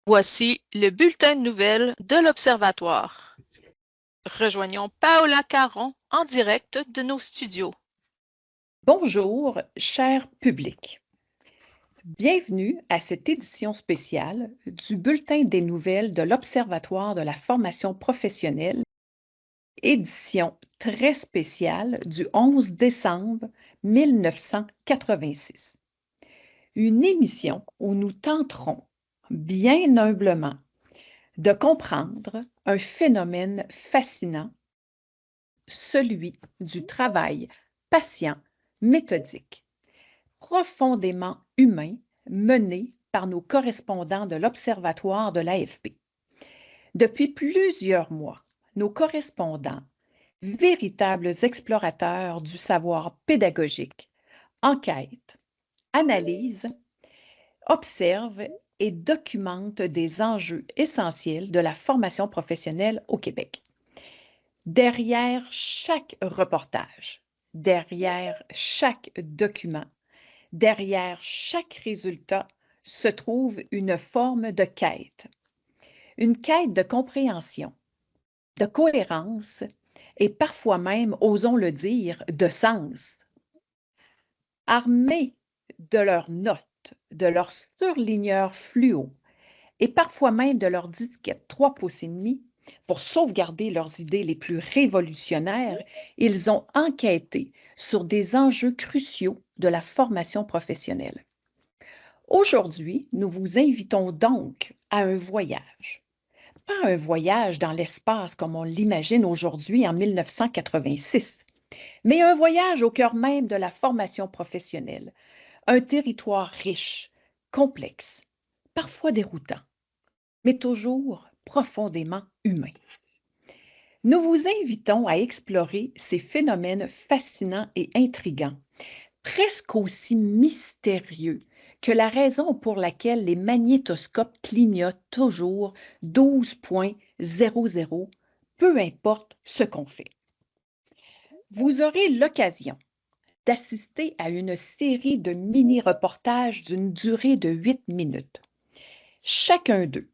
Voici le bulletin de nouvelles de l'Observatoire. Rejoignons Paola Caron en direct de nos studios. Bonjour, cher public. Bienvenue à cette édition spéciale du Bulletin des nouvelles de l'Observatoire de la formation professionnelle, édition très spéciale du 11 décembre 1986. Une émission où nous tenterons, bien humblement, de comprendre un phénomène fascinant, celui du travail patient, méthodique, profondément humain mené par nos correspondants de l'Observatoire de l'AFP. Depuis plusieurs mois, nos correspondants, véritables explorateurs du savoir pédagogique, enquêtent, analysent, observent et documentent des enjeux essentiels de la formation professionnelle au Québec. Derrière chaque reportage, derrière chaque document, derrière chaque résultat se trouve une forme de quête de compréhension, de cohérence et parfois même, osons le dire, de sens. Armés de leurs notes, de leurs surligneurs fluo et parfois même de leurs disquettes 3 pouces et demi, pour sauvegarder leurs idées les plus révolutionnaires, ils ont enquêté sur des enjeux cruciaux de la formation professionnelle. Aujourd'hui, nous vous invitons donc à un voyage. Pas un voyage dans l'espace comme on l'imagine aujourd'hui en 1986, mais un voyage au cœur même de la formation professionnelle, un territoire riche, complexe, parfois déroutant, mais toujours profondément humain. Nous vous invitons à explorer ces phénomènes fascinants et intrigants, presque aussi mystérieux que la raison pour laquelle les magnétoscopes clignotent toujours 12,00, peu importe ce qu'on fait. Vous aurez l'occasion d'assister à une série de mini-reportages d'une durée de 8 minutes. Chacun d'eux,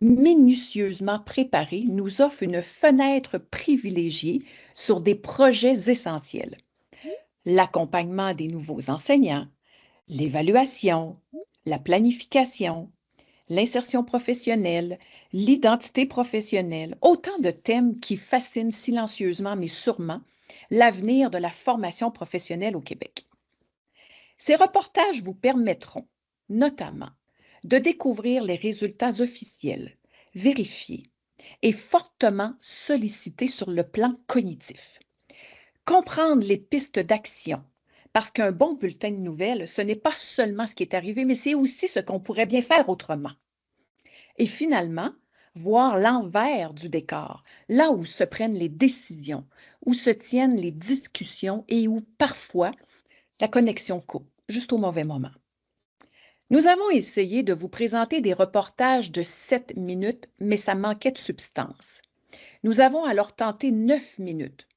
minutieusement préparés, nous offre une fenêtre privilégiée sur des projets essentiels. L'accompagnement des nouveaux enseignants, l'évaluation, la planification, l'insertion professionnelle, l'identité professionnelle, autant de thèmes qui fascinent silencieusement mais sûrement l'avenir de la formation professionnelle au Québec. Ces reportages vous permettront notamment de découvrir les résultats officiels, vérifiés et fortement sollicités sur le plan cognitif. Comprendre les pistes d'action, parce qu'un bon bulletin de nouvelles, ce n'est pas seulement ce qui est arrivé, mais c'est aussi ce qu'on pourrait bien faire autrement. Et finalement, voir l'envers du décor, là où se prennent les décisions, où se tiennent les discussions et où parfois la connexion coupe, juste au mauvais moment. Nous avons essayé de vous présenter des reportages de 7 minutes, mais ça manquait de substance. Nous avons alors tenté 9 minutes,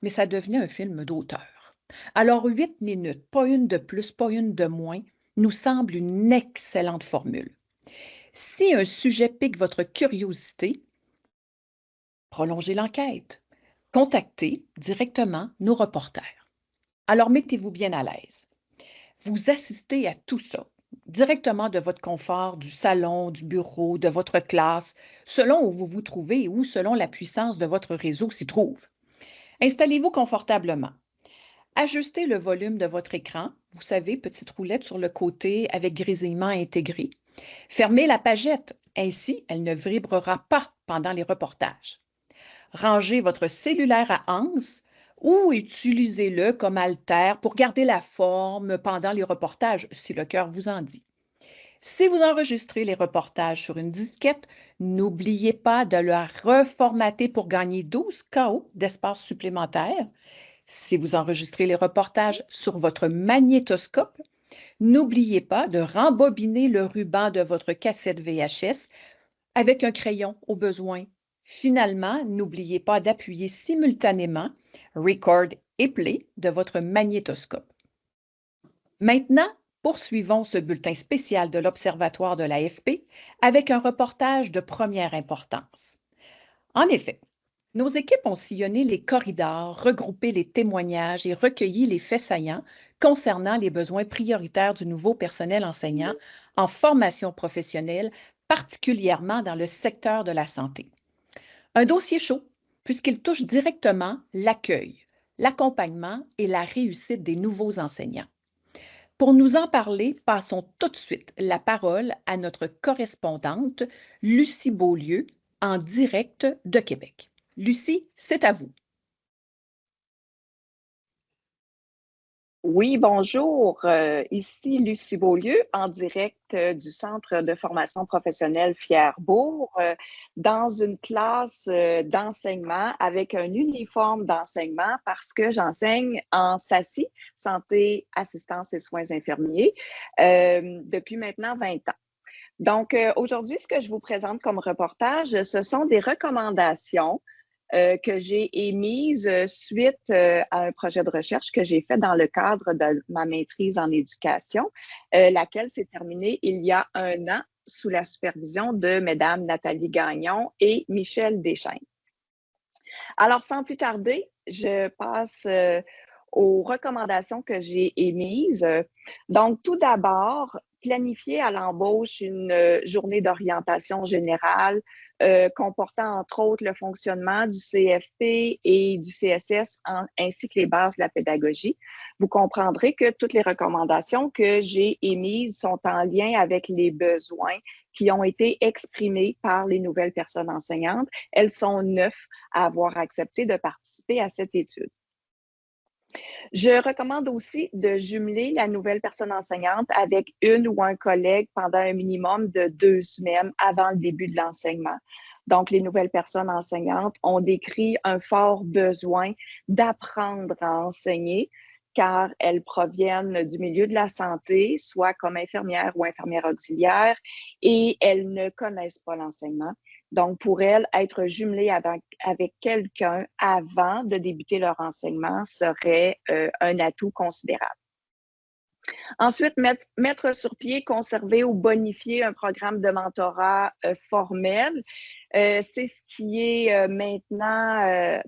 mais ça devenait un film d'auteur. Alors 8 minutes, pas une de plus, pas une de moins, nous semble une excellente formule. Si un sujet pique votre curiosité, prolongez l'enquête. Contactez directement nos reporters. Alors mettez-vous bien à l'aise. Vous assistez à tout ça directement de votre confort, du salon, du bureau, de votre classe, selon où vous vous trouvez ou selon la puissance de votre réseau s'y trouve. Installez-vous confortablement. Ajustez le volume de votre écran, vous savez, petite roulette sur le côté avec grésillement intégré. Fermez la pagette, ainsi elle ne vibrera pas pendant les reportages. Rangez votre cellulaire à anse ou utilisez-le comme haltère pour garder la forme pendant les reportages, si le cœur vous en dit. Si vous enregistrez les reportages sur une disquette, n'oubliez pas de la reformater pour gagner 12 KO d'espace supplémentaire. Si vous enregistrez les reportages sur votre magnétoscope, n'oubliez pas de rembobiner le ruban de votre cassette VHS avec un crayon au besoin. Finalement, n'oubliez pas d'appuyer simultanément Record et Play de votre magnétoscope. Maintenant, Poursuivons ce bulletin spécial de l'Observatoire de l'AFP avec un reportage de première importance. En effet, nos équipes ont sillonné les corridors, regroupé les témoignages et recueilli les faits saillants concernant les besoins prioritaires du nouveau personnel enseignant en formation professionnelle, particulièrement dans le secteur de la santé. Un dossier chaud, puisqu'il touche directement l'accueil, l'accompagnement et la réussite des nouveaux enseignants. Pour nous en parler, passons tout de suite la parole à notre correspondante, Lucie Beaulieu, en direct de Québec. Lucie, c'est à vous. Oui, bonjour. Ici Lucie Beaulieu, en direct du Centre de formation professionnelle Fierbourg, dans une classe d'enseignement avec un uniforme d'enseignement parce que j'enseigne en SASI, santé, assistance et soins infirmiers, depuis maintenant 20 ans. Donc, aujourd'hui, ce que je vous présente comme reportage, ce sont des recommandations que j'ai émise suite à un projet de recherche que j'ai fait dans le cadre de ma maîtrise en éducation, laquelle s'est terminée il y a 1 an sous la supervision de Mesdames Nathalie Gagnon et Michel Deschaines. Alors, sans plus tarder, je passe aux recommandations que j'ai émises. Donc, tout d'abord, planifier à l'embauche une journée d'orientation générale comportant entre autres le fonctionnement du CFP et du CSS ainsi que les bases de la pédagogie. Vous comprendrez que toutes les recommandations que j'ai émises sont en lien avec les besoins qui ont été exprimés par les nouvelles personnes enseignantes. Elles sont 9 à avoir accepté de participer à cette étude. Je recommande aussi de jumeler la nouvelle personne enseignante avec une ou un collègue pendant un minimum de 2 semaines avant le début de l'enseignement. Donc, les nouvelles personnes enseignantes ont décrit un fort besoin d'apprendre à enseigner car elles proviennent du milieu de la santé, soit comme infirmières ou infirmières auxiliaires, et elles ne connaissent pas l'enseignement. Donc, pour elles, être jumelées avec quelqu'un avant de débuter leur enseignement serait un atout considérable. Ensuite, mettre sur pied, conserver ou bonifier un programme de mentorat formel. C'est ce qui est maintenant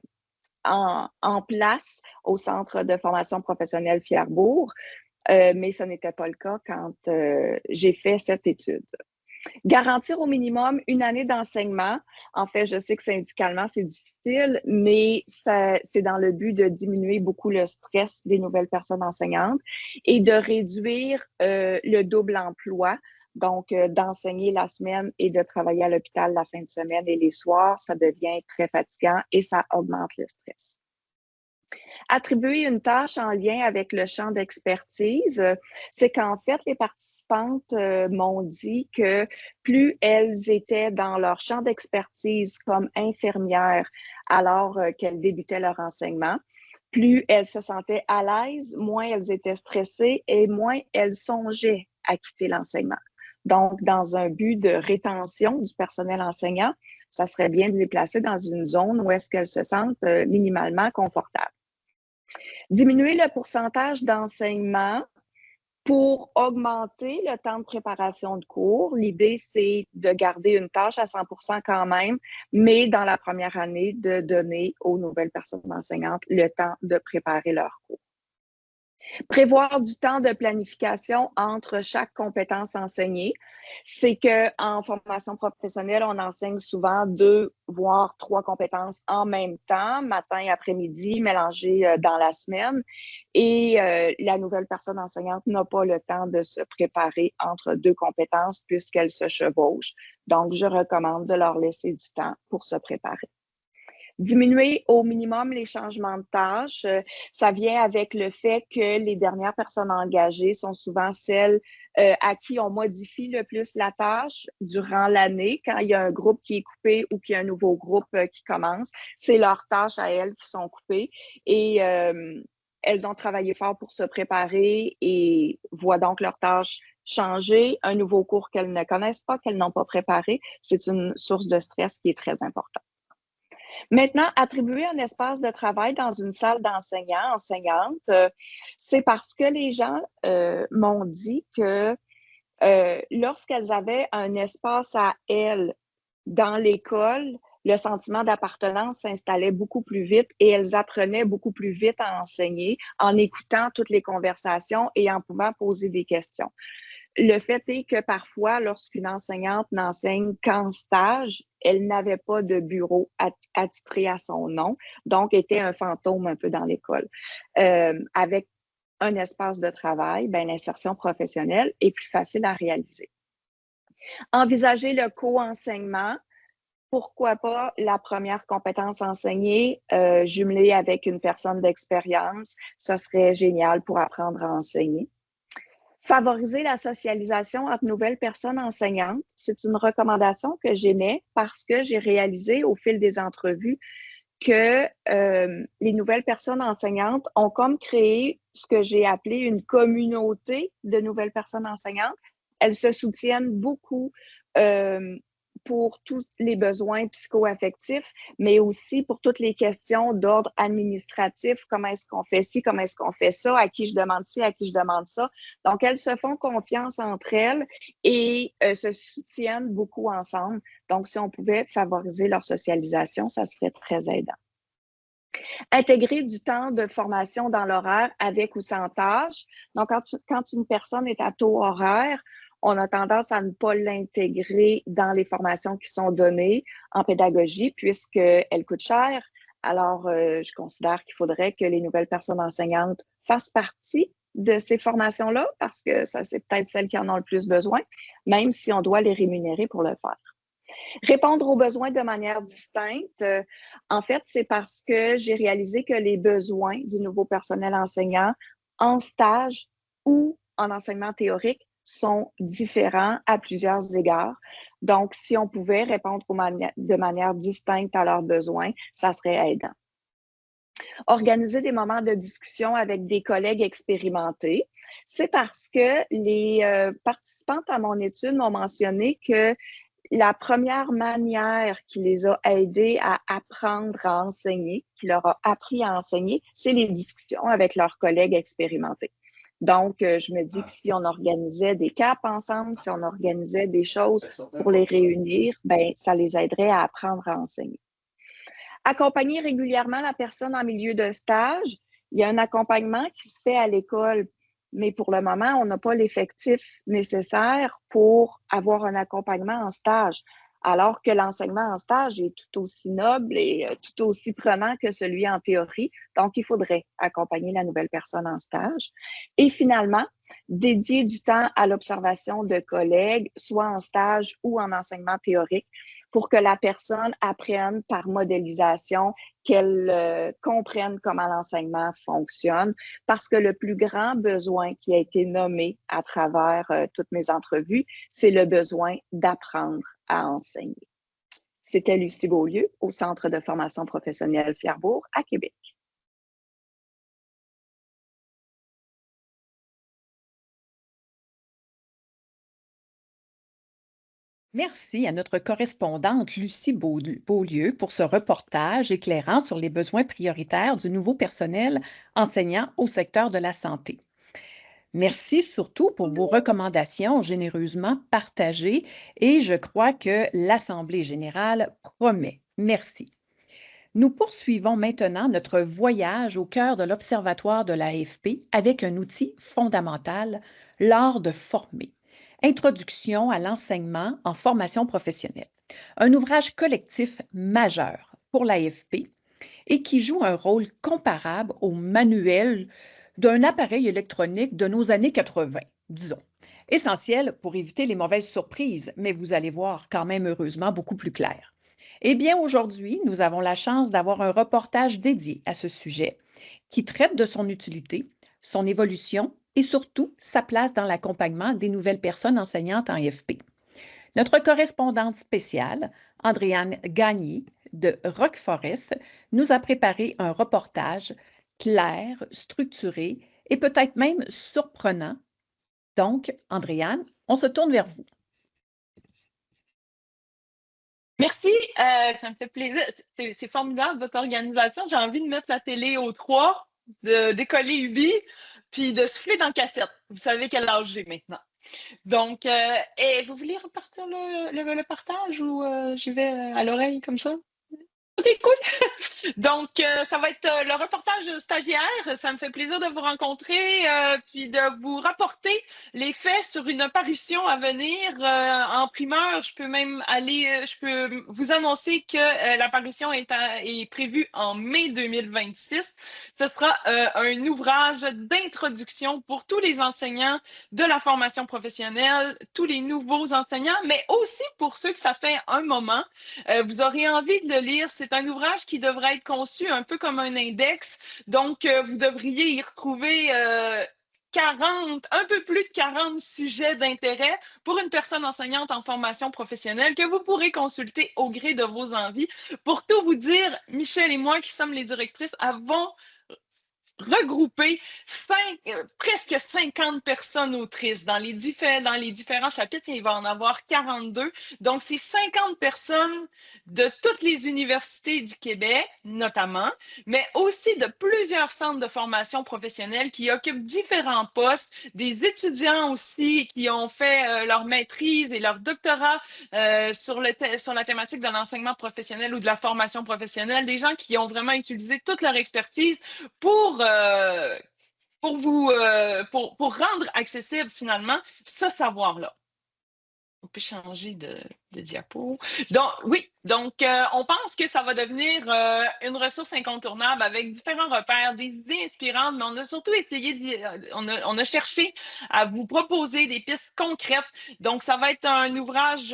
en place au Centre de formation professionnelle Fierbourg, mais ce n'était pas le cas quand j'ai fait cette étude. Garantir au minimum 1 année d'enseignement. En fait, je sais que syndicalement, c'est difficile, mais c'est dans le but de diminuer beaucoup le stress des nouvelles personnes enseignantes et de réduire le double emploi. Donc, d'enseigner la semaine et de travailler à l'hôpital la fin de semaine et les soirs, ça devient très fatigant et ça augmente le stress. Attribuer une tâche en lien avec le champ d'expertise, c'est qu'en fait, les participantes m'ont dit que plus elles étaient dans leur champ d'expertise comme infirmières alors qu'elles débutaient leur enseignement, plus elles se sentaient à l'aise, moins elles étaient stressées et moins elles songeaient à quitter l'enseignement. Donc, dans un but de rétention du personnel enseignant, ça serait bien de les placer dans une zone où est-ce qu'elles se sentent minimalement confortables. Diminuer le pourcentage d'enseignement pour augmenter le temps de préparation de cours. L'idée, c'est de garder une tâche à 100% quand même, mais dans la première année, de donner aux nouvelles personnes enseignantes le temps de préparer leurs cours. Prévoir du temps de planification entre chaque compétence enseignée. C'est qu'en formation professionnelle, on enseigne souvent 2 voire 3 compétences en même temps, matin, après-midi, mélangées dans la semaine. Et la nouvelle personne enseignante n'a pas le temps de se préparer entre 2 compétences puisqu'elle se chevauche. Donc, je recommande de leur laisser du temps pour se préparer. Diminuer au minimum les changements de tâches, ça vient avec le fait que les dernières personnes engagées sont souvent celles à qui on modifie le plus la tâche durant l'année. Quand il y a un groupe qui est coupé ou qu'il y a un nouveau groupe qui commence, c'est leurs tâches à elles qui sont coupées et elles ont travaillé fort pour se préparer et voient donc leurs tâches changer. Un nouveau cours qu'elles ne connaissent pas, qu'elles n'ont pas préparé, c'est une source de stress qui est très importante. Maintenant, attribuer un espace de travail dans une salle d'enseignants, enseignantes, c'est parce que les gens m'ont dit que lorsqu'elles avaient un espace à elles dans l'école, le sentiment d'appartenance s'installait beaucoup plus vite et elles apprenaient beaucoup plus vite à enseigner en écoutant toutes les conversations et en pouvant poser des questions. Le fait est que parfois, lorsqu'une enseignante n'enseigne qu'en stage, elle n'avait pas de bureau attitré à son nom, donc était un fantôme un peu dans l'école. Avec un espace de travail, ben, l'insertion professionnelle est plus facile à réaliser. Envisager le co-enseignement, pourquoi pas la première compétence enseignée jumelée avec une personne d'expérience, ça serait génial pour apprendre à enseigner. Favoriser la socialisation entre nouvelles personnes enseignantes, c'est une recommandation que j'émets parce que j'ai réalisé au fil des entrevues que les nouvelles personnes enseignantes ont comme créé ce que j'ai appelé une communauté de nouvelles personnes enseignantes. Elles se soutiennent beaucoup pour tous les besoins psycho-affectifs, mais aussi pour toutes les questions d'ordre administratif. Comment est-ce qu'on fait ci, comment est-ce qu'on fait ça, à qui je demande ci, à qui je demande ça. Donc, elles se font confiance entre elles et se soutiennent beaucoup ensemble. Donc, si on pouvait favoriser leur socialisation, ça serait très aidant. Intégrer du temps de formation dans l'horaire avec ou sans tâche. Donc, quand une personne est à taux horaire, on a tendance à ne pas l'intégrer dans les formations qui sont données en pédagogie puisqu'elles coûtent cher. Alors, je considère qu'il faudrait que les nouvelles personnes enseignantes fassent partie de ces formations-là parce que ça, c'est peut-être celles qui en ont le plus besoin, même si on doit les rémunérer pour le faire. Répondre aux besoins de manière distincte, en fait, c'est parce que j'ai réalisé que les besoins du nouveau personnel enseignant en stage ou en enseignement théorique sont différents à plusieurs égards. Donc, si on pouvait répondre de manière distincte à leurs besoins, ça serait aidant. Organiser des moments de discussion avec des collègues expérimentés, c'est parce que les participantes à mon étude m'ont mentionné que la première manière qui les a aidés à apprendre à enseigner, qui leur a appris à enseigner, c'est les discussions avec leurs collègues expérimentés. Donc, je me dis que si on organisait des CAP ensemble, si on organisait des choses pour les réunir, ben, ça les aiderait à apprendre à enseigner. Accompagner régulièrement la personne en milieu de stage. Il y a un accompagnement qui se fait à l'école, mais pour le moment, on n'a pas l'effectif nécessaire pour avoir un accompagnement en stage, alors que l'enseignement en stage est tout aussi noble et tout aussi prenant que celui en théorie. Donc, il faudrait accompagner la nouvelle personne en stage. Et finalement, dédier du temps à l'observation de collègues, soit en stage ou en enseignement théorique, pour que la personne apprenne par modélisation, qu'elle comprenne comment l'enseignement fonctionne, parce que le plus grand besoin qui a été nommé à travers toutes mes entrevues, c'est le besoin d'apprendre à enseigner. C'était Lucie Beaulieu au Centre de formation professionnelle Fierbourg à Québec. Merci à notre correspondante Lucie Beaulieu pour ce reportage éclairant sur les besoins prioritaires du nouveau personnel enseignant au secteur de la santé. Merci surtout pour vos recommandations généreusement partagées et je crois que l'Assemblée générale promet. Merci. Nous poursuivons maintenant notre voyage au cœur de l'Observatoire de l'AFP avec un outil fondamental, l'art de former. Introduction à l'enseignement en formation professionnelle. Un ouvrage collectif majeur pour l'AFP et qui joue un rôle comparable au manuel d'un appareil électronique de nos années 80, disons. Essentiel pour éviter les mauvaises surprises, mais vous allez voir quand même heureusement beaucoup plus clair. Eh bien, aujourd'hui, nous avons la chance d'avoir un reportage dédié à ce sujet qui traite de son utilité, son évolution et surtout sa place dans l'accompagnement des nouvelles personnes enseignantes en AFP. Notre correspondante spéciale, Andréane Gagné de Rock Forest, nous a préparé un reportage clair, structuré et peut-être même surprenant. Donc, Andréane, on se tourne vers vous. Merci, ça me fait plaisir. C'est formidable, votre organisation. J'ai envie de mettre la télé au 3, de décoller Ubi, puis de souffler dans la cassette. Vous savez quel âge j'ai maintenant. Donc, et vous voulez repartir le partage ou j'y vais à l'oreille comme ça? OK, cool. Donc, ça va être le reportage stagiaire. Ça me fait plaisir de vous rencontrer, puis de vous rapporter les faits sur une parution à venir en primeur. Je peux vous annoncer que la parution est prévue en mai 2026. Ce sera un ouvrage d'introduction pour tous les enseignants de la formation professionnelle, tous les nouveaux enseignants, mais aussi pour ceux que ça fait un moment. Vous aurez envie de le lire. C'est un ouvrage qui devrait être conçu un peu comme un index. Donc, vous devriez y retrouver un peu plus de 40 sujets d'intérêt pour une personne enseignante en formation professionnelle que vous pourrez consulter au gré de vos envies. Pour tout vous dire, Michel et moi, qui sommes les directrices, avons regroupé presque 50 personnes autrices dans les différents chapitres. Il va en avoir 42. Donc, c'est 50 personnes de toutes les universités du Québec, notamment, mais aussi de plusieurs centres de formation professionnelle qui occupent différents postes, des étudiants aussi qui ont fait leur maîtrise et leur doctorat sur la thématique de l'enseignement professionnel ou de la formation professionnelle, des gens qui ont vraiment utilisé toute leur expertise pour rendre accessible finalement ce savoir-là. On peut changer de diapo. Donc, oui, on pense que ça va devenir une ressource incontournable avec différents repères, des idées inspirantes, mais on a surtout on a cherché à vous proposer des pistes concrètes. Donc, ça va être un ouvrage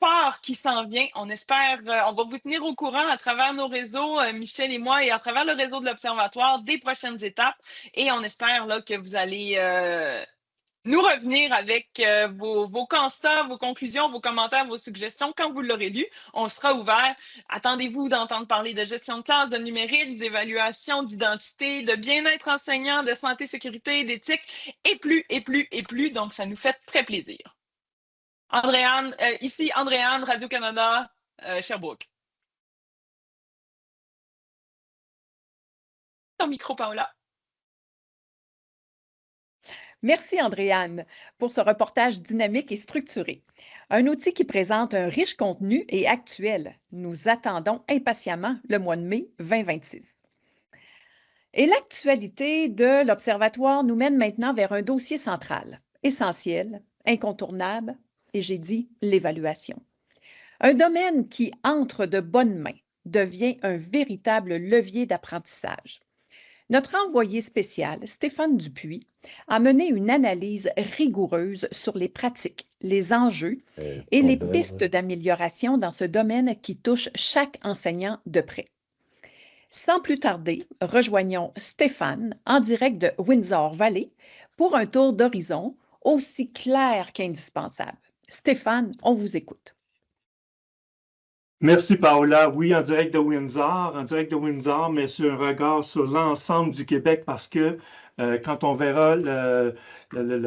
fort qui s'en vient. On espère, on va vous tenir au courant à travers nos réseaux, Michel et moi, et à travers le réseau de l'Observatoire des prochaines étapes. Et on espère là, que vous allez nous revenir avec vos constats, vos conclusions, vos commentaires, vos suggestions quand vous l'aurez lu. On sera ouvert. Attendez-vous d'entendre parler de gestion de classe, de numérique, d'évaluation, d'identité, de bien-être enseignant, de santé, sécurité, d'éthique, et plus, et plus, et plus. Donc, ça nous fait très plaisir. Andréane, ici Andréane, Radio-Canada, Sherbrooke. Ton micro, Paola. Merci, Andréane, pour ce reportage dynamique et structuré. Un outil qui présente un riche contenu et actuel. Nous attendons impatiemment le mois de mai 2026. Et l'actualité de l'Observatoire nous mène maintenant vers un dossier central, essentiel, incontournable, et j'ai dit l'évaluation. Un domaine qui, entre de bonnes mains, devient un véritable levier d'apprentissage. Notre envoyé spécial, Stéphane Dupuis, a mené une analyse rigoureuse sur les pratiques, les enjeux et les pistes d'amélioration dans ce domaine qui touche chaque enseignant de près. Sans plus tarder, rejoignons Stéphane en direct de Windsor-Valley pour un tour d'horizon aussi clair qu'indispensable. Stéphane, on vous écoute. Merci, Paola. Oui, en direct de Windsor, mais sur un regard sur l'ensemble du Québec parce que quand on verra la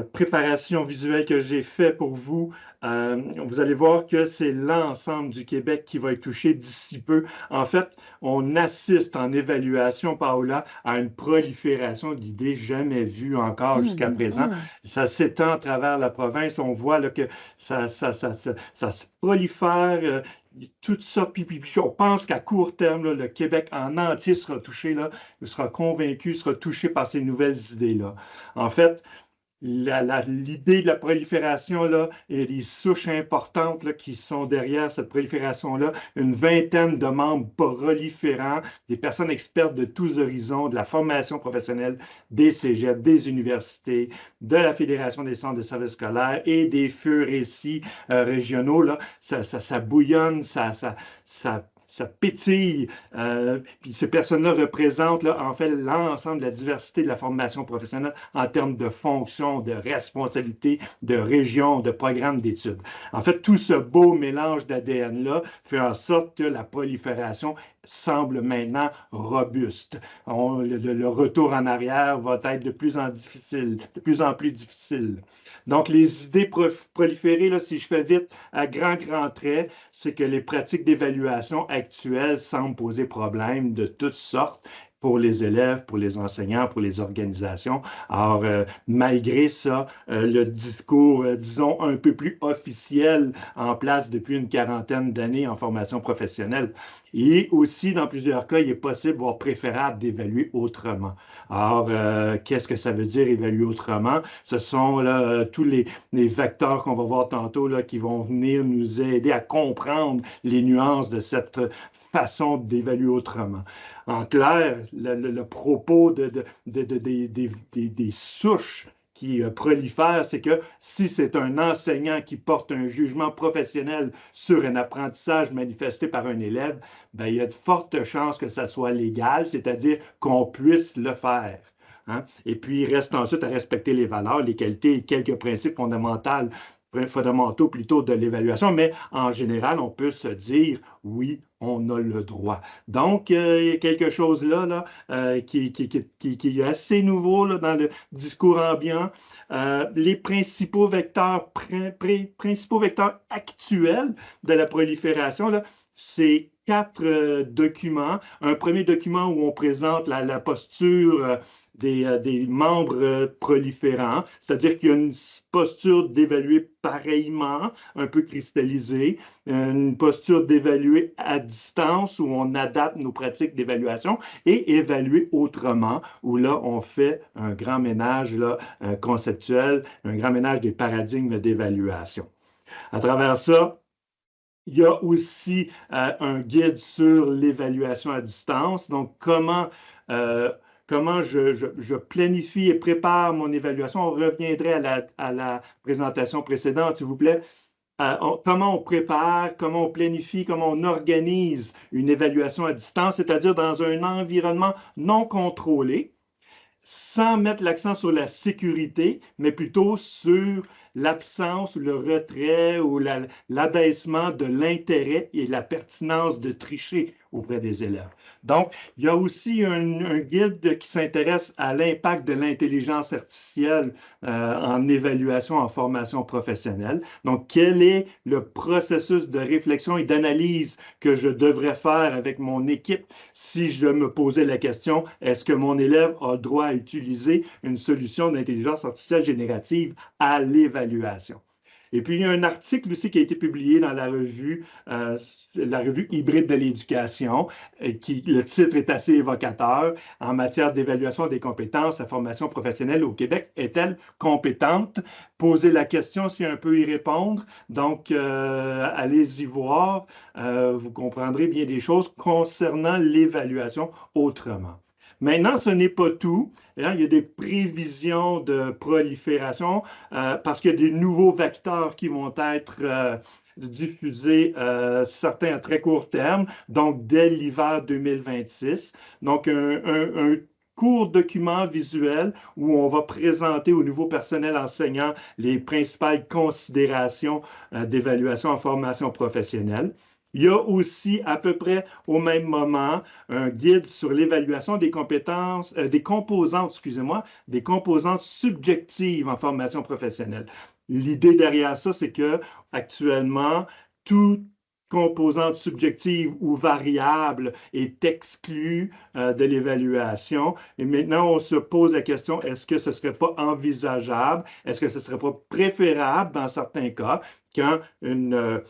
préparation visuelle que j'ai faite pour vous, vous allez voir que c'est l'ensemble du Québec qui va être touché d'ici peu. En fait, on assiste en évaluation, Paola, à une prolifération d'idées jamais vues encore jusqu'à présent. Ça s'étend à travers la province. On voit là, que ça se prolifère. Tout ça, puis on pense qu'à court terme, là, le Québec en entier sera touché, là, sera convaincu, sera touché par ces nouvelles idées-là. En fait, l'idée de la prolifération là, et les souches importantes là, qui sont derrière cette prolifération-là, une vingtaine de membres proliférants, des personnes expertes de tous horizons, de la formation professionnelle, des cégeps, des universités, de la Fédération des centres de services scolaires et des feux récits régionaux. Là, ça bouillonne, ça pétille. Puis ces personnes-là représentent là, en fait l'ensemble de la diversité de la formation professionnelle en termes de fonctions, de responsabilités, de régions, de programmes d'études. En fait, tout ce beau mélange d'ADN-là fait en sorte que la prolifération semble maintenant robuste. Le retour en arrière va être de plus en plus difficile. Donc, les idées proliférées, là, si je fais vite, à grands traits, c'est que les pratiques d'évaluation actuelles semblent poser problème de toutes sortes pour les élèves, pour les enseignants, pour les organisations. Alors, malgré ça, le discours, disons, un peu plus officiel en place depuis une quarantaine d'années en formation professionnelle. Et aussi, dans plusieurs cas, il est possible, voire préférable, d'évaluer autrement. Alors, qu'est-ce que ça veut dire évaluer autrement? Ce sont là, tous les vecteurs qu'on va voir tantôt là, qui vont venir nous aider à comprendre les nuances de cette façon d'évaluer autrement. En clair, le propos des souches qui prolifèrent, c'est que si c'est un enseignant qui porte un jugement professionnel sur un apprentissage manifesté par un élève, bien, il y a de fortes chances que ça soit légal, c'est-à-dire qu'on puisse le faire. Hein? Et puis, il reste ensuite à respecter les valeurs, les qualités et quelques principes fondamentaux plutôt de l'évaluation, mais en général, on peut se dire, oui, on a le droit. Donc, il y a quelque chose là qui est assez nouveau là, dans le discours ambiant. Les principaux vecteurs actuels de la prolifération, c'est 4 documents. Un premier document où on présente la posture des membres proliférants, c'est-à-dire qu'il y a une posture d'évaluer pareillement, un peu cristallisée, une posture d'évaluer à distance où on adapte nos pratiques d'évaluation et évaluer autrement, où là, on fait un grand ménage là, conceptuel, un grand ménage des paradigmes d'évaluation. À travers ça, il y a aussi un guide sur l'évaluation à distance, donc comment je planifie et prépare mon évaluation. On reviendrait à la présentation précédente, s'il vous plaît. Comment on prépare, comment on planifie, comment on organise une évaluation à distance, c'est-à-dire dans un environnement non contrôlé, sans mettre l'accent sur la sécurité, mais plutôt sur l'absence ou le retrait ou l'abaissement de l'intérêt et la pertinence de tricher auprès des élèves. Donc, il y a aussi un guide qui s'intéresse à l'impact de l'intelligence artificielle en évaluation, en formation professionnelle. Donc, quel est le processus de réflexion et d'analyse que je devrais faire avec mon équipe si je me posais la question, est-ce que mon élève a le droit à utiliser une solution d'intelligence artificielle générative à l'évaluation? Et puis, il y a un article aussi qui a été publié dans la revue Hybride de l'éducation, le titre est assez évocateur. En matière d'évaluation des compétences, la formation professionnelle au Québec est-elle compétente? Posez la question si on peut y répondre. Donc, allez-y voir. Vous comprendrez bien des choses concernant l'évaluation autrement. Maintenant, ce n'est pas tout. Hein, il y a des prévisions de prolifération parce qu'il y a des nouveaux vecteurs qui vont être diffusés, certains à très court terme, donc dès l'hiver 2026. Donc, un court document visuel où on va présenter au nouveau personnel enseignant les principales considérations d'évaluation en formation professionnelle. Il y a aussi, à peu près au même moment, un guide sur l'évaluation des compétences, des composantes subjectives en formation professionnelle. L'idée derrière ça, c'est que actuellement, toute composante subjective ou variable est exclue de l'évaluation. Et maintenant, on se pose la question, est-ce que ce ne serait pas envisageable, est-ce que ce ne serait pas préférable dans certains cas, quand une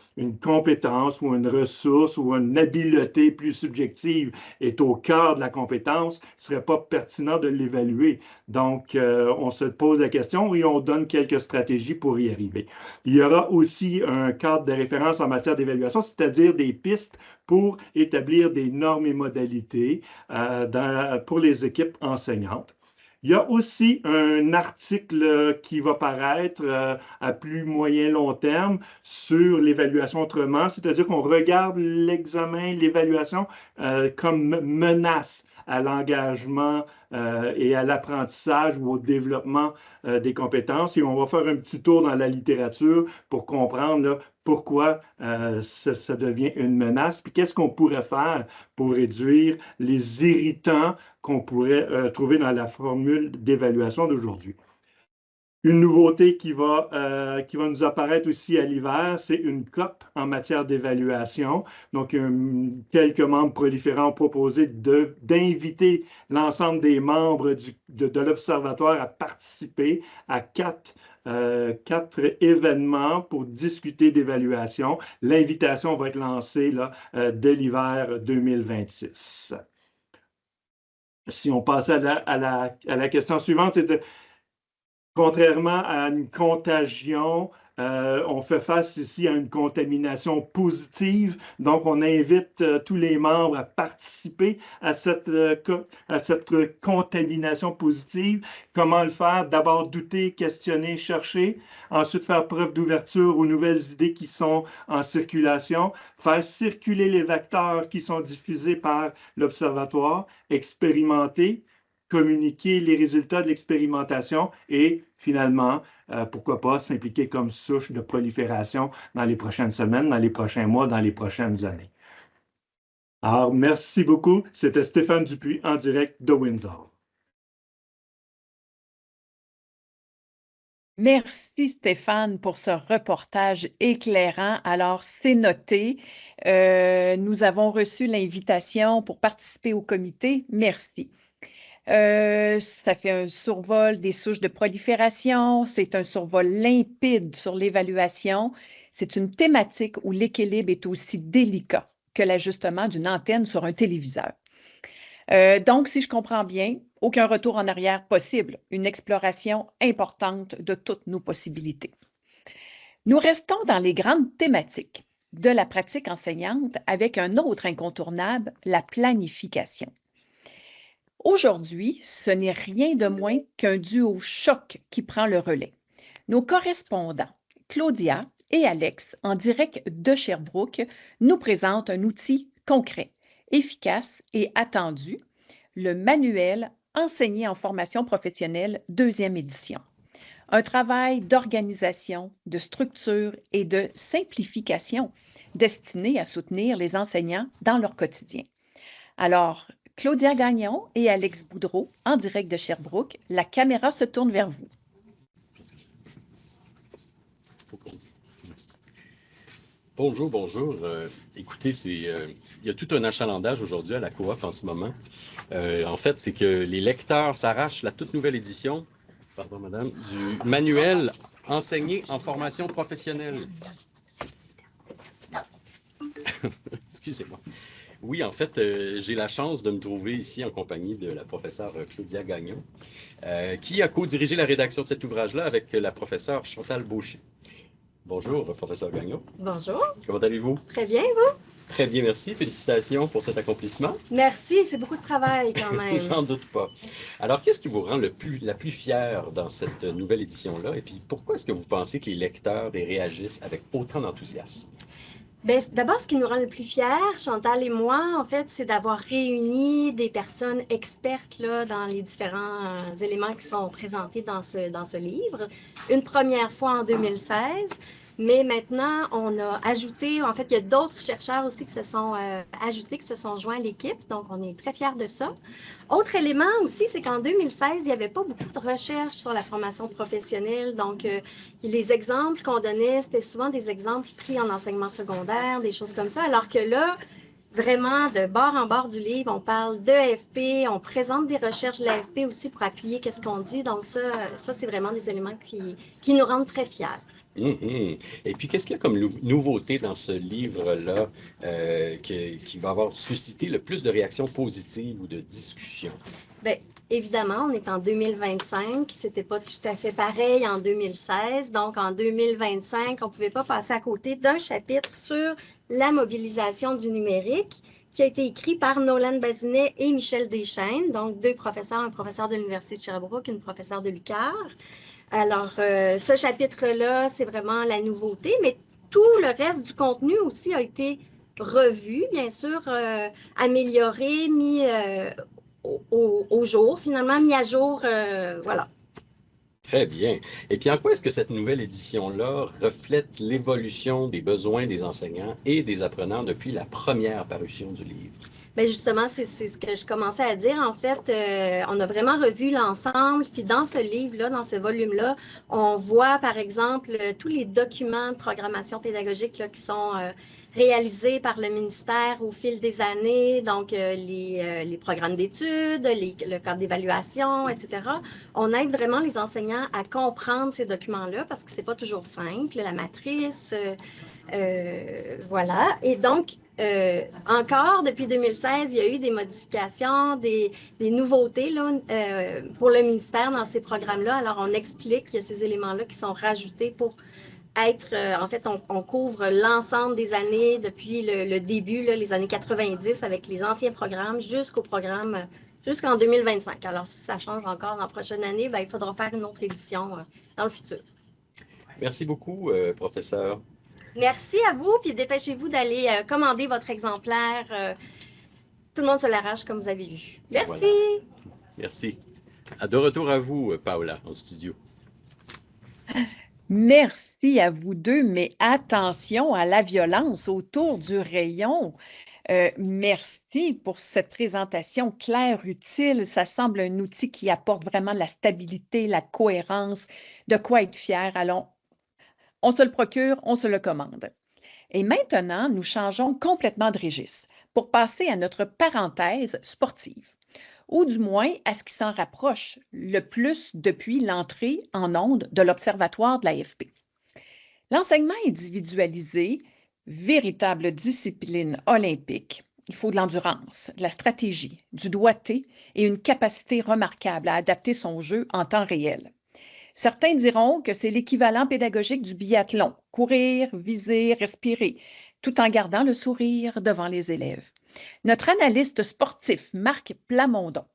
compétence ou une ressource ou une habileté plus subjective est au cœur de la compétence, ce ne serait pas pertinent de l'évaluer. Donc, on se pose la question et on donne quelques stratégies pour y arriver. Il y aura aussi un cadre de référence en matière d'évaluation, c'est-à-dire des pistes pour établir des normes et modalités pour les équipes enseignantes. Il y a aussi un article qui va paraître à plus moyen-long terme sur l'évaluation autrement, c'est-à-dire qu'on regarde l'examen, l'évaluation comme menace à l'engagement et à l'apprentissage ou au développement des compétences. Et on va faire un petit tour dans la littérature pour comprendre là, pourquoi ça devient une menace, puis qu'est-ce qu'on pourrait faire pour réduire les irritants qu'on pourrait trouver dans la formule d'évaluation d'aujourd'hui. Une nouveauté qui va nous apparaître aussi à l'hiver, c'est une COP en matière d'évaluation. Donc, quelques membres proliférants ont proposé d'inviter l'ensemble des membres de l'Observatoire à participer à quatre événements pour discuter d'évaluation. L'invitation va être lancée là, dès l'hiver 2026. Si on passe à la question suivante, c'est contrairement à une contagion, on fait face ici à une contamination positive. Donc, on invite tous les membres à participer à cette contamination positive. Comment le faire? D'abord, douter, questionner, chercher. Ensuite, faire preuve d'ouverture aux nouvelles idées qui sont en circulation. Faire circuler les vecteurs qui sont diffusés par l'Observatoire. Expérimenter. Communiquer les résultats de l'expérimentation et finalement, pourquoi pas s'impliquer comme souche de prolifération dans les prochaines semaines, dans les prochains mois, dans les prochaines années. Alors, merci beaucoup. C'était Stéphane Dupuis en direct de Windsor. Merci Stéphane pour ce reportage éclairant. Alors, c'est noté. Nous avons reçu l'invitation pour participer au comité. Merci. Ça fait un survol des souches de prolifération, c'est un survol limpide sur l'évaluation. C'est une thématique où l'équilibre est aussi délicat que l'ajustement d'une antenne sur un téléviseur. Donc, si je comprends bien, aucun retour en arrière possible, une exploration importante de toutes nos possibilités. Nous restons dans les grandes thématiques de la pratique enseignante avec un autre incontournable, la planification. Aujourd'hui, ce n'est rien de moins qu'un duo choc qui prend le relais. Nos correspondants, Claudia et Alex, en direct de Sherbrooke, nous présentent un outil concret, efficace et attendu, le manuel Enseigner en formation professionnelle, 2e édition. Un travail d'organisation, de structure et de simplification destiné à soutenir les enseignants dans leur quotidien. Alors, Claudia Gagnon et Alex Boudreau, en direct de Sherbrooke. La caméra se tourne vers vous. Bonjour, bonjour. Écoutez, il y a tout un achalandage aujourd'hui à la coop en ce moment. En fait, c'est que les lecteurs s'arrachent la toute nouvelle édition, pardon madame, du manuel Enseigner en formation professionnelle. Excusez-moi. Oui, en fait, j'ai la chance de me trouver ici en compagnie de la professeure Claudia Gagnon, qui a co-dirigé la rédaction de cet ouvrage-là avec la professeure Chantal Beauchet. Bonjour, professeur Gagnon. Bonjour. Comment allez-vous? Très bien, vous? Très bien, merci. Félicitations pour cet accomplissement. Merci, c'est beaucoup de travail quand même. J'en doute pas. Alors, qu'est-ce qui vous rend la plus fière dans cette nouvelle édition-là? Et puis, pourquoi est-ce que vous pensez que les lecteurs y réagissent avec autant d'enthousiasme? Bien, d'abord, ce qui nous rend le plus fiers, Chantal et moi, en fait, c'est d'avoir réuni des personnes expertes là, dans les différents éléments qui sont présentés dans ce livre. Une première fois en 2016, mais maintenant, on a ajouté, en fait, il y a d'autres chercheurs aussi qui se sont ajoutés, qui se sont joints à l'équipe, donc on est très fiers de ça. Autre élément aussi, c'est qu'en 2016, il n'y avait pas beaucoup de recherches sur la formation professionnelle, donc les exemples qu'on donnait, c'était souvent des exemples pris en enseignement secondaire, des choses comme ça, alors que là, vraiment, de bord en bord du livre, on parle de l'AFP, on présente des recherches de l'AFP aussi pour appuyer qu'est-ce qu'on dit, donc ça c'est vraiment des éléments qui nous rendent très fiers. Et puis, qu'est-ce qu'il y a comme nouveauté dans ce livre-là qui va avoir suscité le plus de réactions positives ou de discussions? Bien, évidemment, on est en 2025, c'était pas tout à fait pareil en 2016. Donc, en 2025, on ne pouvait pas passer à côté d'un chapitre sur la mobilisation du numérique qui a été écrit par Nolan Bazinet et Michel Deschênes, donc deux professeurs, un professeur de l'Université de Sherbrooke, une professeure de l'UQAR. Alors, ce chapitre-là, c'est vraiment la nouveauté, mais tout le reste du contenu aussi a été revu, bien sûr, amélioré, mis au jour, finalement, mis à jour, voilà. Très bien. Et puis, en quoi est-ce que cette nouvelle édition-là reflète l'évolution des besoins des enseignants et des apprenants depuis la première parution du livre? Bien, justement, c'est ce que je commençais à dire. En fait, on a vraiment revu l'ensemble. Puis dans ce livre-là, dans ce volume-là, on voit, par exemple, tous les documents de programmation pédagogique là, qui sont réalisés par le ministère au fil des années. Donc, les programmes d'études, le cadre d'évaluation, etc. On aide vraiment les enseignants à comprendre ces documents-là parce que c'est pas toujours simple, la matrice. Voilà. Et donc, encore, depuis 2016, il y a eu des modifications, des nouveautés là, pour le ministère dans ces programmes-là. Alors, on explique qu'il y a ces éléments-là qui sont rajoutés pour être, en fait, on couvre l'ensemble des années depuis le début, là, les années 90 avec les anciens programmes jusqu'au programme, jusqu'en 2025. Alors, si ça change encore dans la prochaine année, bien, il faudra faire une autre édition dans le futur. Merci beaucoup, professeur. Merci à vous, puis dépêchez-vous d'aller commander votre exemplaire. Tout le monde se l'arrache, comme vous avez vu. Merci. Voilà. Merci. De retour à vous, Paola, en studio. Merci à vous deux, mais attention à la violence autour du rayon. Merci pour cette présentation claire, utile. Ça semble un outil qui apporte vraiment la stabilité, la cohérence, de quoi être fier. Allons, on se le procure, on se le commande. Et maintenant, nous changeons complètement de registre pour passer à notre parenthèse sportive, ou du moins à ce qui s'en rapproche le plus depuis l'entrée en ondes de l'Observatoire de l'AFP. L'enseignement individualisé, véritable discipline olympique, il faut de l'endurance, de la stratégie, du doigté et une capacité remarquable à adapter son jeu en temps réel. Certains diront que c'est l'équivalent pédagogique du biathlon, courir, viser, respirer, tout en gardant le sourire devant les élèves. Notre analyste sportif, Marc Plamondon,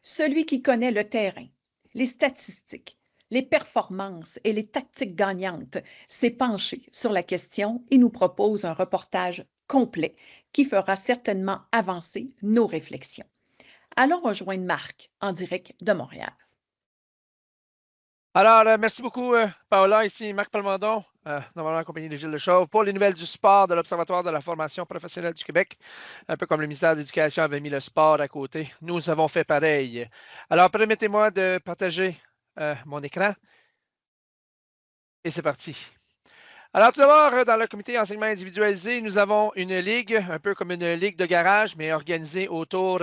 celui qui connaît le terrain, les statistiques, les performances et les tactiques gagnantes, s'est penché sur la question et nous propose un reportage complet qui fera certainement avancer nos réflexions. Allons rejoindre Marc en direct de Montréal. Alors, merci beaucoup, Paola. Ici Marc Plamondon, normalement en compagnie de Gilles Lechauve, pour les nouvelles du sport de l'Observatoire de la formation professionnelle du Québec. Un peu comme le ministère de l'Éducation avait mis le sport à côté, nous avons fait pareil. Alors, permettez-moi de partager mon écran. Et c'est parti. Alors, tout d'abord, dans le comité enseignement individualisé, nous avons une ligue, un peu comme une ligue de garage, mais organisée autour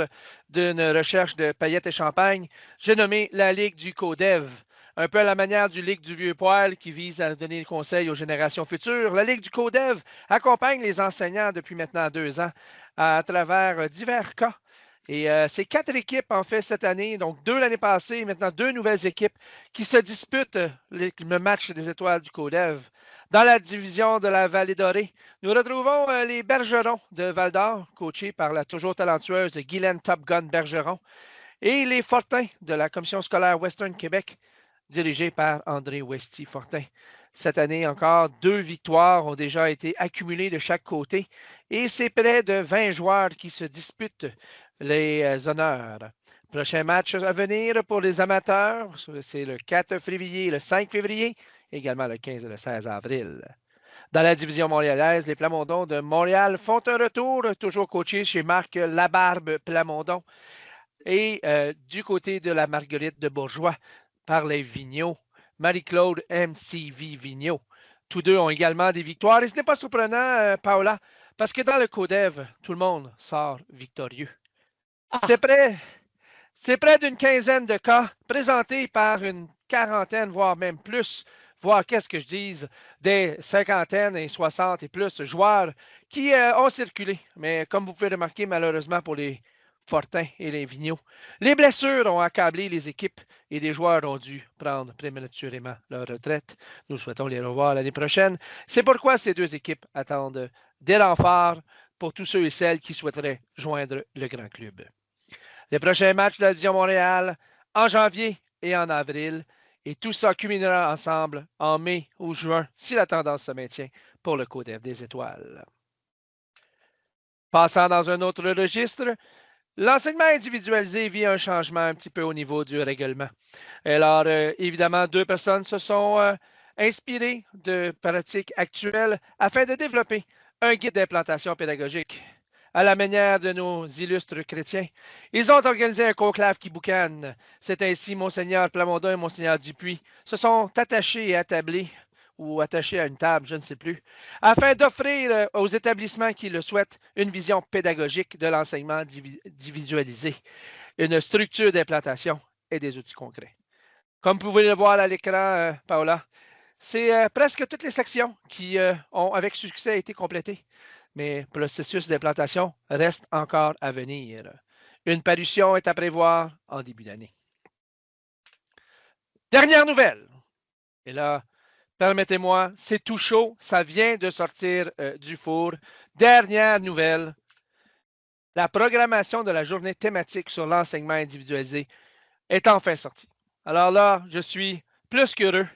d'une recherche de paillettes et champagne. J'ai nommé la Ligue du CODEV. Un peu à la manière du Ligue du Vieux Poil qui vise à donner des conseils aux générations futures. La Ligue du CODEV accompagne les enseignants depuis maintenant 2 ans à travers divers cas. Et c'est 4 équipes, en fait, cette année, donc 2 l'année passée, maintenant 2 nouvelles équipes qui se disputent le match des étoiles du CODEV. Dans la division de la Vallée Dorée, nous retrouvons les Bergerons de Val-d'Or, coachés par la toujours talentueuse Guylaine Top Gun Bergeron, et les Fortins de la Commission scolaire Western Québec, dirigé par André Westy-Fortin. Cette année encore, 2 victoires ont déjà été accumulées de chaque côté et c'est près de 20 joueurs qui se disputent les honneurs. Prochain match à venir pour les amateurs, c'est le 4 février et le 5 février, également le 15 et le 16 avril. Dans la division montréalaise, les Plamondons de Montréal font un retour, toujours coachés chez Marc Labarbe Plamondon. Et du côté de la Marguerite de Bourgeois, par les Vigneault, Marie-Claude MCV Vigneault. Tous deux ont également des victoires. Et ce n'est pas surprenant, Paola, parce que dans le CODEV, tout le monde sort victorieux. C'est près d'une quinzaine de cas présentés par une quarantaine, voire même plus, voire qu'est-ce que je dise, des cinquantaines et 60 et plus joueurs qui ont circulé. Mais comme vous pouvez remarquer, malheureusement pour les Fortin et les Vigneault, les blessures ont accablé les équipes et des joueurs ont dû prendre prématurément leur retraite. Nous souhaitons les revoir l'année prochaine. C'est pourquoi ces 2 équipes attendent des renforts pour tous ceux et celles qui souhaiteraient joindre le grand club. Les prochains matchs de la Division Montréal en janvier et en avril, et tout ça culminera ensemble en mai ou juin si la tendance se maintient pour le CODEV des étoiles. Passant dans un autre registre, L'enseignement individualisé vit un changement un petit peu au niveau du règlement. Alors, évidemment, 2 personnes se sont inspirées de pratiques actuelles afin de développer un guide d'implantation pédagogique. À la manière de nos illustres chrétiens, ils ont organisé un conclave qui boucane. C'est ainsi Monseigneur Plamondon et Monseigneur Dupuis se sont attachés et attablés ou attachés à une table, je ne sais plus, afin d'offrir aux établissements qui le souhaitent une vision pédagogique de l'enseignement individualisé, une structure d'implantation et des outils concrets. Comme vous pouvez le voir à l'écran, Paola, c'est presque toutes les sections qui ont avec succès été complétées, mais le processus d'implantation reste encore à venir. Une parution est à prévoir en début d'année. Dernière nouvelle. Et là, permettez-moi, c'est tout chaud, ça vient de sortir du four. Dernière nouvelle, la programmation de la journée thématique sur l'enseignement individualisé est enfin sortie. Alors là, je suis plus qu'heureux,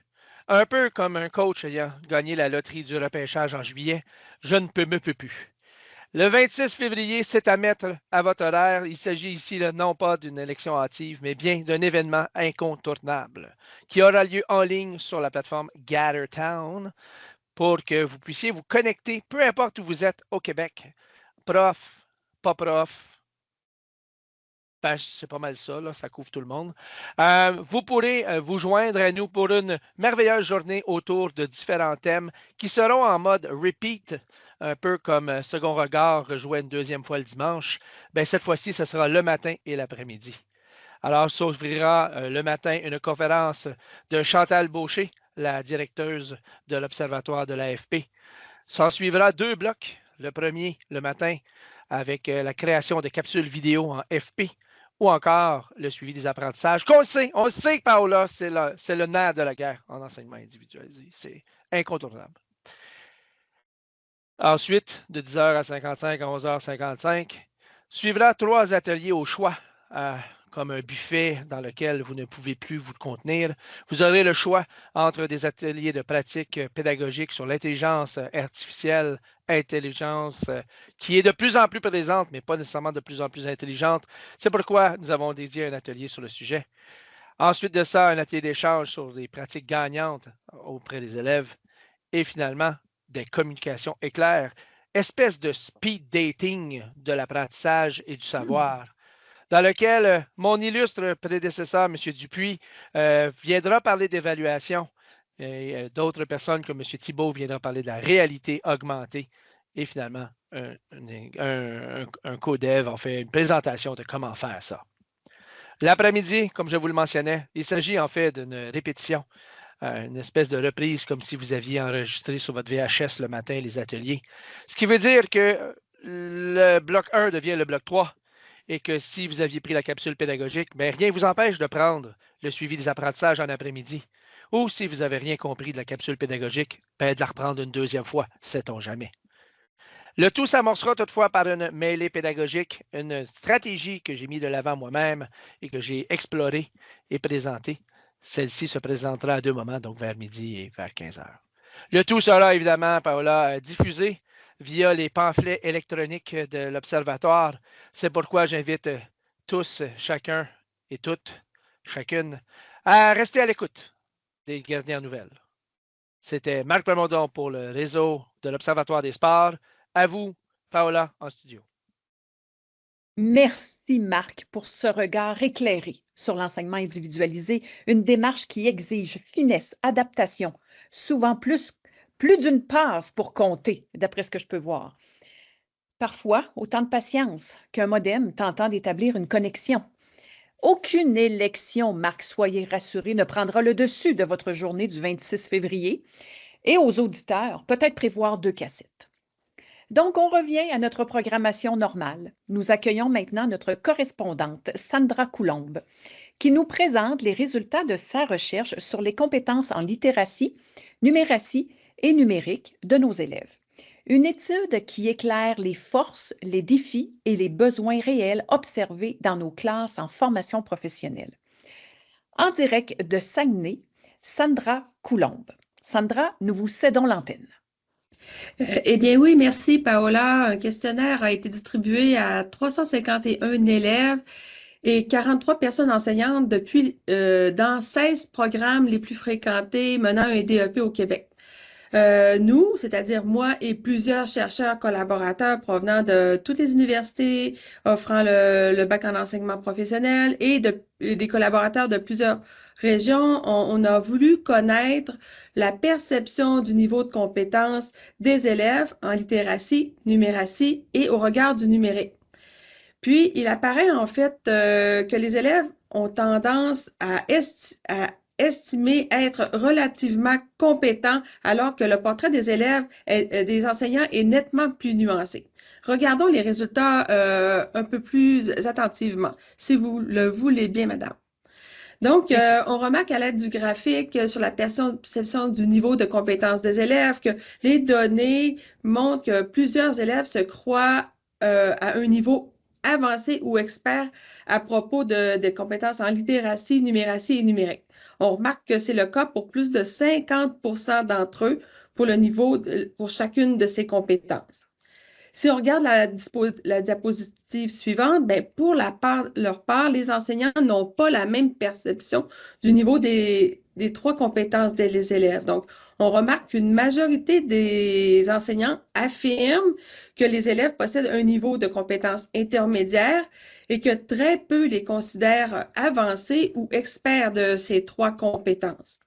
un peu comme un coach ayant gagné la loterie du repêchage en juillet, je ne peux plus. Le 26 février, c'est à mettre à votre horaire. Il s'agit ici non pas d'une élection hâtive, mais bien d'un événement incontournable qui aura lieu en ligne sur la plateforme GatherTown pour que vous puissiez vous connecter, peu importe où vous êtes au Québec. Prof, pas prof, c'est pas mal ça, là, ça couvre tout le monde. Vous pourrez vous joindre à nous pour une merveilleuse journée autour de différents thèmes qui seront en mode repeat, un peu comme Second Regard rejouait une deuxième fois le dimanche. Bien, cette fois-ci, ce sera le matin et l'après-midi. Alors, s'ouvrira le matin une conférence de Chantal Beauché, la directeuse de l'Observatoire de l'AFP. S'en suivra 2 blocs. Le premier, le matin, avec la création de capsules vidéo en FP, ou encore le suivi des apprentissages. On le sait, Paola, c'est le nerf de la guerre en enseignement individualisé. C'est incontournable. Ensuite, de 10h à 55 à 11h55, suivra 3 ateliers au choix, comme un buffet dans lequel vous ne pouvez plus vous contenir. Vous aurez le choix entre des ateliers de pratique pédagogique sur l'intelligence artificielle, intelligence qui est de plus en plus présente, mais pas nécessairement de plus en plus intelligente. C'est pourquoi nous avons dédié un atelier sur le sujet. Ensuite de ça, un atelier d'échange sur des pratiques gagnantes auprès des élèves. Et finalement, des communications éclair, espèce de speed dating de l'apprentissage et du savoir, dans lequel mon illustre prédécesseur, M. Dupuis, viendra parler d'évaluation. Et d'autres personnes comme M. Thibault viendront parler de la réalité augmentée. Et finalement, un co-dev en fait une présentation de comment faire ça. L'après-midi, comme je vous le mentionnais, il s'agit en fait d'une répétition, une espèce de reprise comme si vous aviez enregistré sur votre VHS le matin les ateliers. Ce qui veut dire que le bloc 1 devient le bloc 3 et que si vous aviez pris la capsule pédagogique, bien, rien ne vous empêche de prendre le suivi des apprentissages en après-midi. Ou si vous n'avez rien compris de la capsule pédagogique, bien, de la reprendre une deuxième fois, sait-on jamais. Le tout s'amorcera toutefois par une mêlée pédagogique, une stratégie que j'ai mis de l'avant moi-même et que j'ai explorée et présentée. Celle-ci se présentera à 2 moments, donc vers midi et vers 15h. Le tout sera évidemment, Paola, diffusé via les pamphlets électroniques de l'Observatoire. C'est pourquoi j'invite tous, chacun et toutes, chacune, à rester à l'écoute des dernières nouvelles. C'était Marc Plamondon pour le réseau de l'Observatoire des sports. À vous, Paola, en studio. Merci, Marc, pour ce regard éclairé sur l'enseignement individualisé, une démarche qui exige finesse, adaptation, souvent plus d'une passe pour compter, d'après ce que je peux voir. Parfois, autant de patience qu'un modem tentant d'établir une connexion. Aucune élection, Marc, soyez rassurés, ne prendra le dessus de votre journée du 26 février. Et aux auditeurs, peut-être prévoir 2 cassettes. Donc, on revient à notre programmation normale. Nous accueillons maintenant notre correspondante, Sandra Coulombe, qui nous présente les résultats de sa recherche sur les compétences en littératie, numératie et numérique de nos élèves. Une étude qui éclaire les forces, les défis et les besoins réels observés dans nos classes en formation professionnelle. En direct de Saguenay, Sandra Coulombe. Sandra, nous vous cédons l'antenne. Eh bien oui, merci Paola. Un questionnaire a été distribué à 351 élèves et 43 personnes enseignantes dans 16 programmes les plus fréquentés menant un DEP au Québec. Nous, c'est-à-dire moi et plusieurs chercheurs collaborateurs provenant de toutes les universités offrant le bac en enseignement professionnel et des collaborateurs de plusieurs régions, on a voulu connaître la perception du niveau de compétence des élèves en littératie, numératie et au regard du numérique. Puis, il apparaît en fait que les élèves ont tendance à estimer être relativement compétents, alors que le portrait des élèves, des enseignants est nettement plus nuancé. Regardons les résultats un peu plus attentivement, si vous le voulez bien, madame. Donc, on remarque à l'aide du graphique sur la perception du niveau de compétence des élèves que les données montrent que plusieurs élèves se croient à un niveau avancé ou expert à propos des compétences en littératie, numératie et numérique. On remarque que c'est le cas pour plus de 50% d'entre eux pour le niveau pour chacune de ces compétences. Si on regarde la diapositive suivante, bien, pour leur part, les enseignants n'ont pas la même perception du niveau des trois compétences des élèves. Donc, on remarque qu'une majorité des enseignants affirment que les élèves possèdent un niveau de compétence intermédiaire et que très peu les considèrent avancés ou experts de ces trois compétences.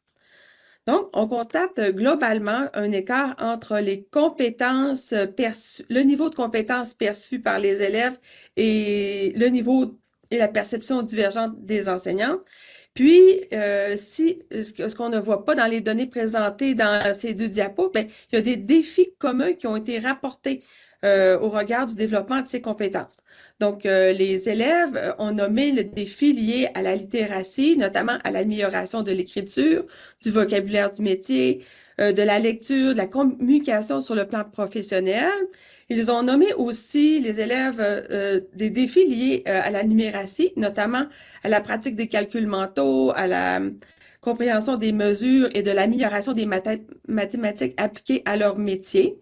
Donc, on constate globalement un écart entre les compétences perçues, le niveau de compétences perçues par les élèves et le niveau et la perception divergente des enseignants. Puis, ce qu'on ne voit pas dans les données présentées dans ces deux diapos, bien, il y a des défis communs qui ont été rapportés au regard du développement de ces compétences. Donc, les élèves ont nommé le défi lié à la littératie, notamment à l'amélioration de l'écriture, du vocabulaire du métier, de la lecture, de la communication sur le plan professionnel. Ils ont nommé aussi, les élèves, des défis liés à la numératie, notamment à la pratique des calculs mentaux, à la compréhension des mesures et de l'amélioration des mathématiques appliquées à leur métier.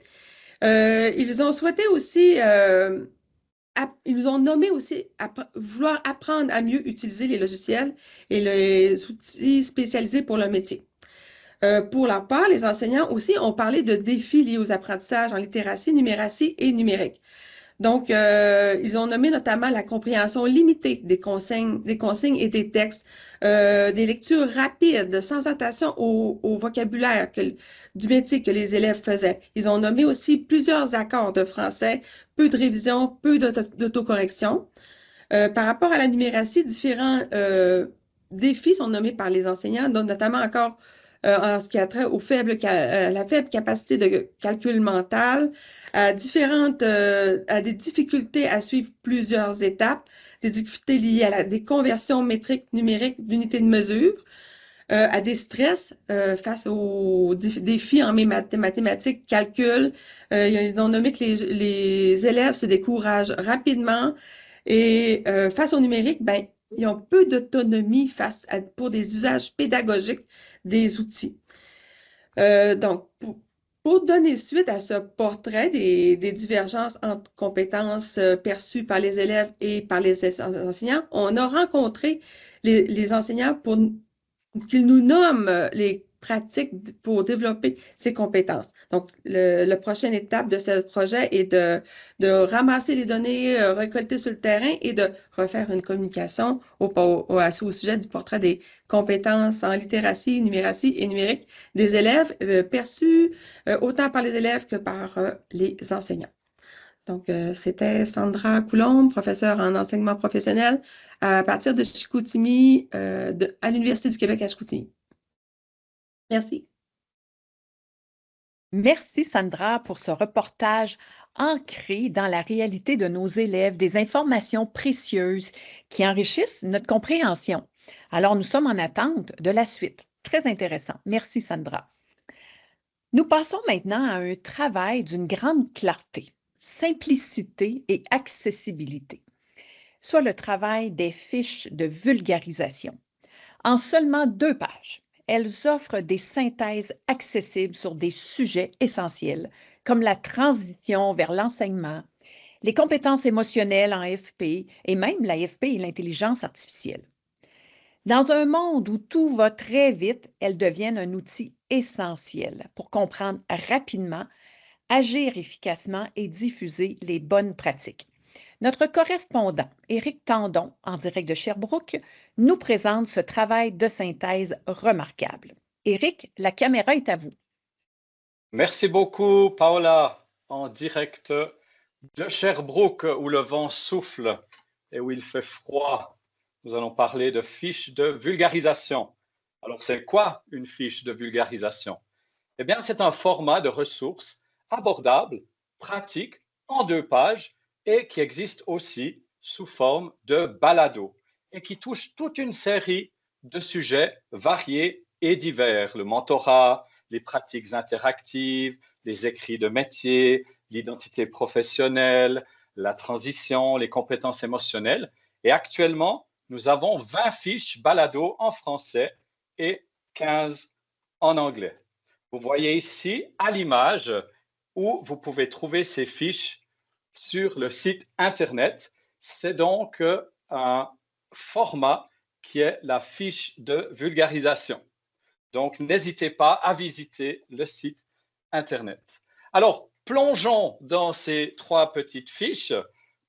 Ils ont souhaité aussi, ils ont nommé aussi vouloir apprendre à mieux utiliser les logiciels et les outils spécialisés pour le métier. Pour leur part, les enseignants aussi ont parlé de défis liés aux apprentissages en littératie, numératie et numérique. Donc, ils ont nommé notamment la compréhension limitée des consignes et des textes, des lectures rapides, sans attention au vocabulaire du métier que les élèves faisaient. Ils ont nommé aussi plusieurs accords de français, peu de révision, peu d'autocorrection. Par rapport à la numératie, différents défis sont nommés par les enseignants, donc notamment encore en ce qui a trait la faible capacité de calcul mental, à des difficultés à suivre plusieurs étapes, des difficultés liées à des conversions métriques numériques d'unités de mesure, à des stress face aux défis en mathématiques, calcul. Ils ont nommé que les élèves se découragent rapidement et face au numérique, ben, ils ont peu d'autonomie pour des usages pédagogiques des outils. Donc, pour donner suite à ce portrait des divergences entre compétences perçues par les élèves et par les enseignants, on a rencontré les enseignants pour qu'ils nous nomment les pratiques pour développer ces compétences. Donc, la prochaine étape de ce projet est de ramasser les données récoltées sur le terrain et de refaire une communication au sujet du portrait des compétences en littératie, numératie et numérique des élèves perçus autant par les élèves que par les enseignants. Donc, c'était Sandra Coulombe, professeure en enseignement professionnel à partir de Chicoutimi, à l'Université du Québec à Chicoutimi. Merci. Merci Sandra pour ce reportage ancré dans la réalité de nos élèves, des informations précieuses qui enrichissent notre compréhension. Alors, nous sommes en attente de la suite. Très intéressant. Merci Sandra. Nous passons maintenant à un travail d'une grande clarté, simplicité et accessibilité, soit le travail des fiches de vulgarisation. En seulement 2 pages, elles offrent des synthèses accessibles sur des sujets essentiels, comme la transition vers l'enseignement, les compétences émotionnelles en FP et même la FP et l'intelligence artificielle. Dans un monde où tout va très vite, elles deviennent un outil essentiel pour comprendre rapidement, agir efficacement et diffuser les bonnes pratiques. Notre correspondant, Éric Tandon, en direct de Sherbrooke, nous présente ce travail de synthèse remarquable. Éric, la caméra est à vous. Merci beaucoup, Paola, en direct de Sherbrooke, où le vent souffle et où il fait froid. Nous allons parler de fiches de vulgarisation. Alors, c'est quoi une fiche de vulgarisation? Eh bien, c'est un format de ressources abordable, pratique, en 2 pages et qui existe aussi sous forme de balado et qui touche toute une série de sujets variés et divers. Le mentorat, les pratiques interactives, les écrits de métier, l'identité professionnelle, la transition, les compétences émotionnelles. Et actuellement, nous avons 20 fiches balado en français et 15 en anglais. Vous voyez ici à l'image où vous pouvez trouver ces fiches sur le site Internet. C'est donc un format qui est la fiche de vulgarisation. Donc, n'hésitez pas à visiter le site Internet. Alors, plongeons dans ces 3 petites fiches.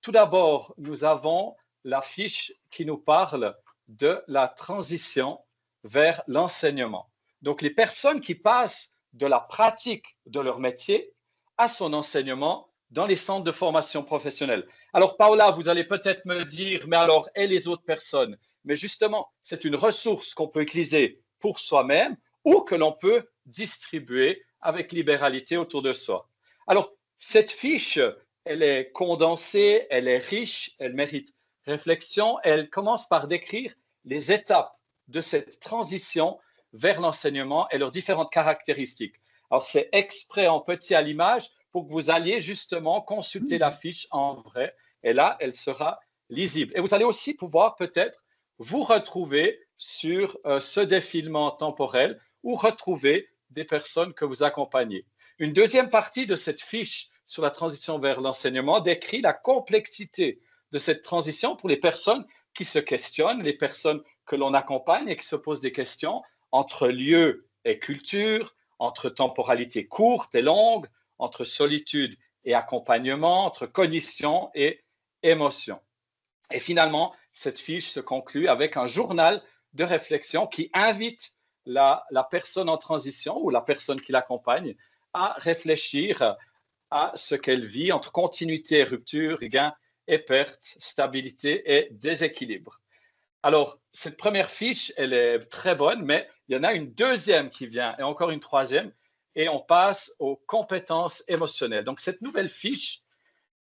Tout d'abord, nous avons la fiche qui nous parle de la transition vers l'enseignement. Donc, les personnes qui passent de la pratique de leur métier à son enseignement dans les centres de formation professionnelle. Alors, Paola, vous allez peut-être me dire, mais alors, et les autres personnes? Mais justement, c'est une ressource qu'on peut utiliser pour soi-même ou que l'on peut distribuer avec libéralité autour de soi. Alors, cette fiche, elle est condensée, elle est riche, elle mérite réflexion. Elle commence par décrire les étapes de cette transition vers l'enseignement et leurs différentes caractéristiques. Alors, c'est exprès en petit à l'image pour que vous alliez justement consulter la fiche en vrai. Et là, elle sera lisible. Et vous allez aussi pouvoir peut-être vous retrouver sur ce défilement temporel ou retrouver des personnes que vous accompagnez. Une deuxième partie de cette fiche sur la transition vers l'enseignement décrit la complexité de cette transition pour les personnes qui se questionnent, les personnes que l'on accompagne et qui se posent des questions entre lieu et culture, entre temporalité courte et longue, entre solitude et accompagnement, entre cognition et émotion. Et finalement, cette fiche se conclut avec un journal de réflexion qui invite la personne en transition ou la personne qui l'accompagne à réfléchir à ce qu'elle vit entre continuité et rupture, gain et perte, stabilité et déséquilibre. Alors, cette première fiche, elle est très bonne, mais il y en a une deuxième qui vient et encore une troisième, et on passe aux compétences émotionnelles. Donc, cette nouvelle fiche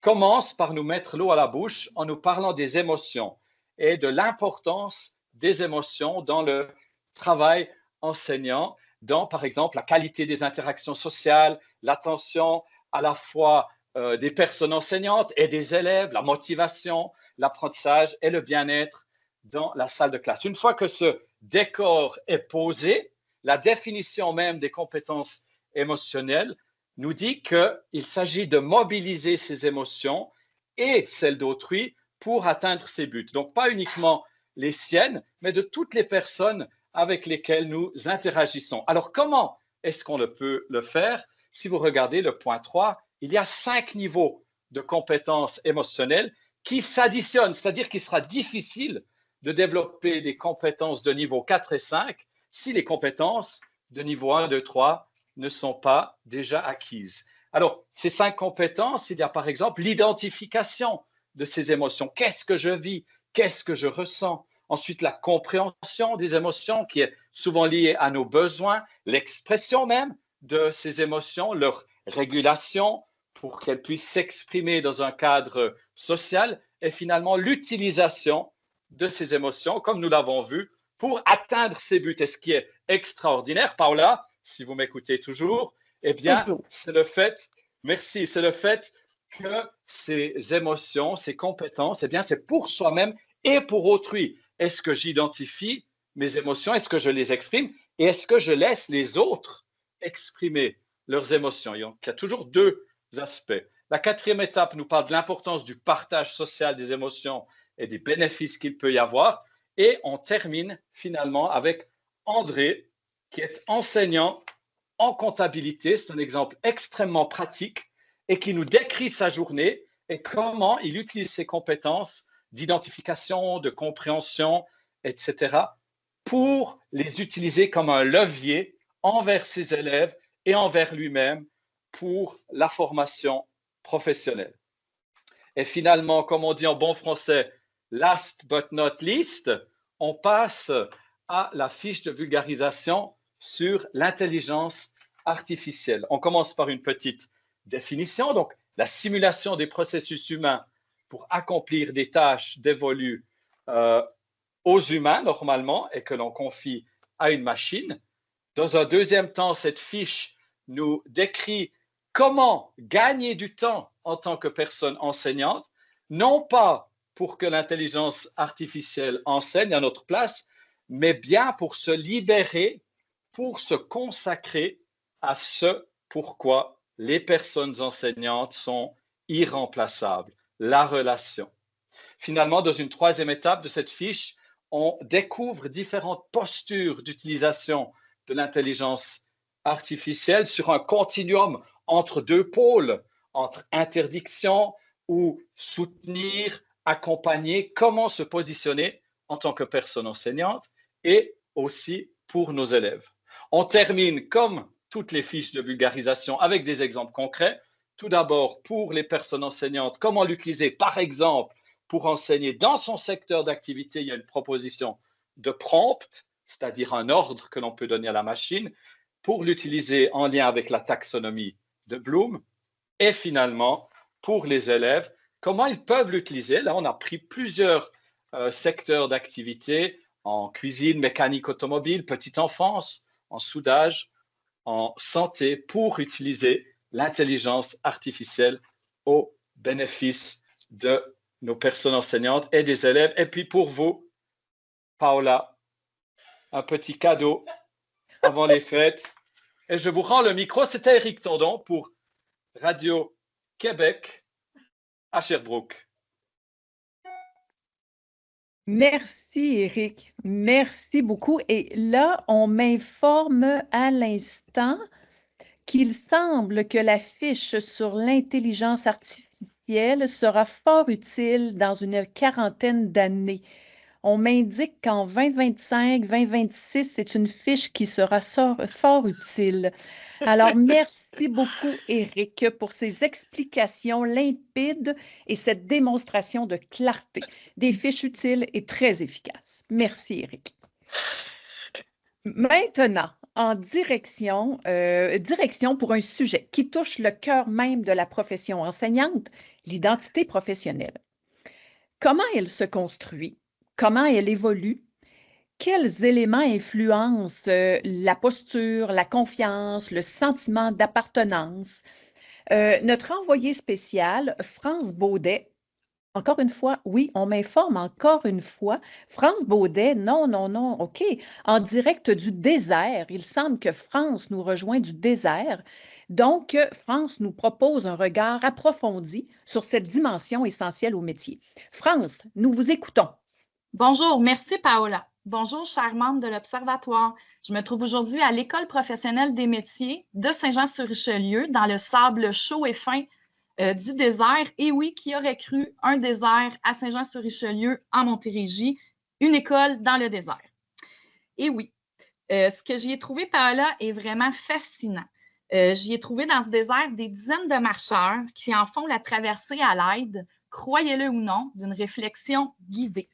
commence par nous mettre l'eau à la bouche en nous parlant des émotions et de l'importance des émotions dans le travail enseignant, dans, par exemple, la qualité des interactions sociales, l'attention à la fois des personnes enseignantes et des élèves, la motivation, l'apprentissage et le bien-être dans la salle de classe. Une fois que ce décor est posé, la définition même des compétences émotionnelles nous dit qu'il s'agit de mobiliser ses émotions et celles d'autrui pour atteindre ses buts. Donc, pas uniquement les siennes, mais de toutes les personnes avec lesquelles nous interagissons. Alors, comment est-ce qu'on peut le faire? Si vous regardez le point 3, il y a 5 niveaux de compétences émotionnelles qui s'additionnent, c'est-à-dire qu'il sera difficile de développer des compétences de niveau 4 et 5 si les compétences de niveau 1, 2, 3 ne sont pas déjà acquises. Alors, ces 5 compétences, il y a par exemple l'identification de ces émotions. Qu'est-ce que je vis? Qu'est-ce que je ressens? Ensuite, la compréhension des émotions qui est souvent liée à nos besoins, l'expression même de ces émotions, leur régulation pour qu'elles puissent s'exprimer dans un cadre social et finalement l'utilisation de ces émotions, comme nous l'avons vu, pour atteindre ces buts. Et ce qui est extraordinaire, Paola, si vous m'écoutez toujours, eh bien, c'est le fait, merci, c'est le fait que ces émotions, ces compétences, eh bien, c'est pour soi-même et pour autrui. Est-ce que j'identifie mes émotions? Est-ce que je les exprime? Et est-ce que je laisse les autres exprimer leurs émotions. Donc, il y a toujours deux aspects. La quatrième étape nous parle de l'importance du partage social des émotions et des bénéfices qu'il peut y avoir. Et on termine finalement avec André, qui est enseignant en comptabilité. C'est un exemple extrêmement pratique et qui nous décrit sa journée et comment il utilise ses compétences d'identification, de compréhension, etc., pour les utiliser comme un levier envers ses élèves et envers lui-même pour la formation professionnelle. Et finalement, comme on dit en bon français, last but not least, on passe à la fiche de vulgarisation sur l'intelligence artificielle. On commence par une petite définition, donc la simulation des processus humains pour accomplir des tâches dévolues aux humains normalement et que l'on confie à une machine. Dans un deuxième temps, cette fiche nous décrit comment gagner du temps en tant que personne enseignante, non pas pour que l'intelligence artificielle enseigne à notre place, mais bien pour se libérer, pour se consacrer à ce pourquoi les personnes enseignantes sont irremplaçables, la relation. Finalement, dans une troisième étape de cette fiche, on découvre différentes postures d'utilisation de l'intelligence artificielle sur un continuum entre deux pôles, entre interdiction ou soutenir, accompagner, comment se positionner en tant que personne enseignante et aussi pour nos élèves. On termine comme toutes les fiches de vulgarisation avec des exemples concrets. Tout d'abord, pour les personnes enseignantes, comment l'utiliser, par exemple, pour enseigner dans son secteur d'activité. Il y a une proposition de prompt, c'est-à-dire un ordre que l'on peut donner à la machine, pour l'utiliser en lien avec la taxonomie de Bloom. Et finalement, pour les élèves, comment ils peuvent l'utiliser. Là, on a pris plusieurs secteurs d'activité en cuisine, mécanique automobile, petite enfance, en soudage, en santé, pour utiliser l'intelligence artificielle au bénéfice de nos personnes enseignantes et des élèves. Et puis pour vous, Paola, un petit cadeau avant les fêtes. Et je vous rends le micro. C'était Éric Tordon pour Radio-Québec à Sherbrooke. Merci, Éric. Merci beaucoup. Et là, on m'informe à l'instant qu'il semble que la fiche sur l'intelligence artificielle sera fort utile dans une quarantaine d'années. On m'indique qu'en 2025, 2026, c'est une fiche qui sera fort utile. Alors, merci beaucoup, Éric, pour ces explications limpides et cette démonstration de clarté. Des fiches utiles et très efficaces. Merci, Éric. Maintenant, en direction pour un sujet qui touche le cœur même de la profession enseignante, l'identité professionnelle. Comment elle se construit? Comment elle évolue? Quels éléments influencent la posture, la confiance, le sentiment d'appartenance? Notre envoyé spécial, France Baudet, encore une fois, oui, on m'informe encore une fois. France Baudet, non, OK. En direct du désert, il semble que France nous rejoint du désert. Donc, France nous propose un regard approfondi sur cette dimension essentielle au métier. France, nous vous écoutons. Bonjour, merci Paola. Bonjour, chers membres de l'Observatoire. Je me trouve aujourd'hui à l'École professionnelle des métiers de Saint-Jean-sur-Richelieu, dans le sable chaud et fin du désert. Et oui, qui aurait cru un désert à Saint-Jean-sur-Richelieu, en Montérégie, une école dans le désert. Et oui, ce que j'y ai trouvé, Paola, est vraiment fascinant. J'y ai trouvé dans ce désert des dizaines de marcheurs qui en font la traversée à l'aide, croyez-le ou non, d'une réflexion guidée.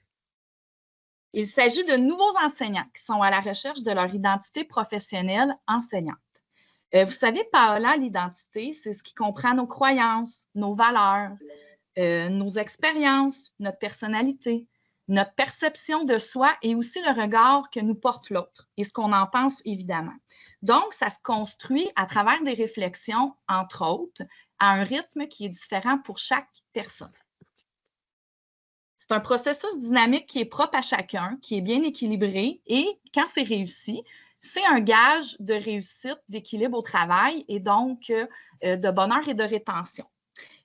Il s'agit de nouveaux enseignants qui sont à la recherche de leur identité professionnelle enseignante. Vous savez, Paola, l'identité, c'est ce qui comprend nos croyances, nos valeurs, nos expériences, notre personnalité, notre perception de soi et aussi le regard que nous porte l'autre et ce qu'on en pense évidemment. Donc, ça se construit à travers des réflexions, entre autres, à un rythme qui est différent pour chaque personne. C'est un processus dynamique qui est propre à chacun, qui est bien équilibré et, quand c'est réussi, c'est un gage de réussite, d'équilibre au travail et donc de bonheur et de rétention.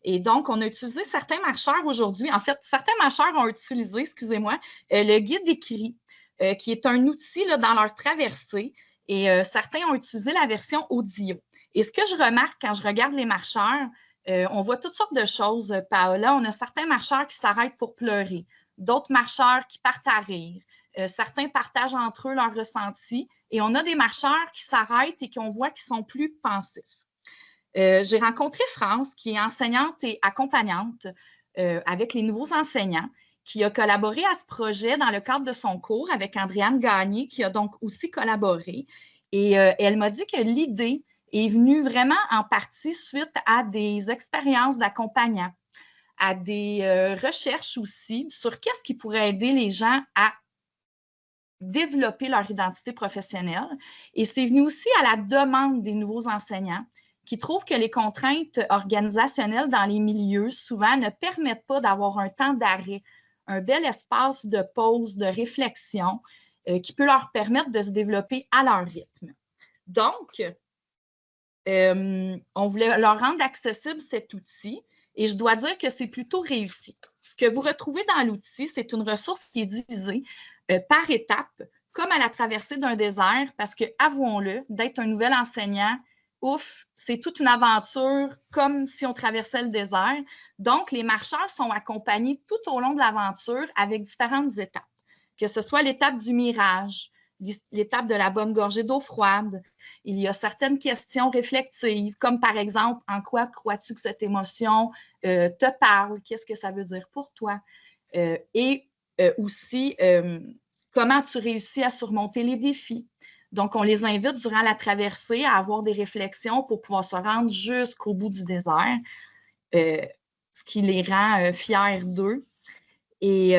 Et donc, on a utilisé certains marcheurs aujourd'hui. En fait, certains marcheurs ont utilisé, excusez-moi, le guide écrit, qui est un outil là, dans leur traversée. Et certains ont utilisé la version audio. Et ce que je remarque quand je regarde les marcheurs, on voit toutes sortes de choses, Paola. On a certains marcheurs qui s'arrêtent pour pleurer, d'autres marcheurs qui partent à rire. Certains partagent entre eux leurs ressentis. Et on a des marcheurs qui s'arrêtent et qu'on voit qui sont plus pensifs. J'ai rencontré France, qui est enseignante et accompagnante avec les nouveaux enseignants, qui a collaboré à ce projet dans le cadre de son cours avec Andréane Gagné, qui a donc aussi collaboré. Et elle m'a dit que l'idée est venue vraiment en partie suite à des expériences d'accompagnants, à des recherches aussi sur qu'est-ce qui pourrait aider les gens à développer leur identité professionnelle. Et c'est venu aussi à la demande des nouveaux enseignants qui trouvent que les contraintes organisationnelles dans les milieux, souvent, ne permettent pas d'avoir un temps d'arrêt, un bel espace de pause, de réflexion qui peut leur permettre de se développer à leur rythme. Donc, on voulait leur rendre accessible cet outil et je dois dire que c'est plutôt réussi. Ce que vous retrouvez dans l'outil, c'est une ressource qui est divisée par étapes, comme à la traversée d'un désert, parce que, avouons-le, d'être un nouvel enseignant, ouf, c'est toute une aventure comme si on traversait le désert. Donc, les marcheurs sont accompagnés tout au long de l'aventure avec différentes étapes, que ce soit l'étape du mirage, l'étape de la bonne gorgée d'eau froide. Il y a certaines questions réflexives, comme par exemple, en quoi crois-tu que cette émotion te parle? Qu'est-ce que ça veut dire pour toi? Et aussi, comment tu réussis à surmonter les défis? Donc, on les invite durant la traversée à avoir des réflexions pour pouvoir se rendre jusqu'au bout du désert, ce qui les rend fiers d'eux. Et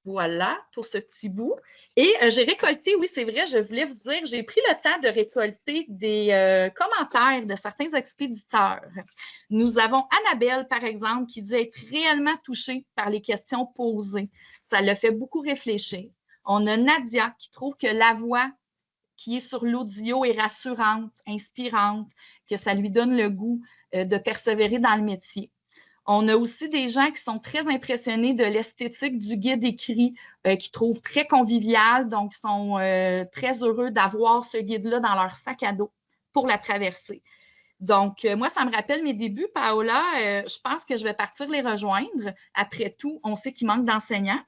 voilà pour ce petit bout. Et j'ai récolté, oui, c'est vrai, je voulais vous dire, j'ai pris le temps de récolter des commentaires de certains expéditeurs. Nous avons Annabelle, par exemple, qui dit être réellement touchée par les questions posées. Ça le fait beaucoup réfléchir. On a Nadia qui trouve que la voix qui est sur l'audio est rassurante, inspirante, que ça lui donne le goût de persévérer dans le métier. On a aussi des gens qui sont très impressionnés de l'esthétique du guide écrit, qui trouvent très convivial, donc sont très heureux d'avoir ce guide-là dans leur sac à dos pour la traversée. Donc, moi, ça me rappelle mes débuts, Paola. Je pense que je vais partir les rejoindre. Après tout, on sait qu'il manque d'enseignants.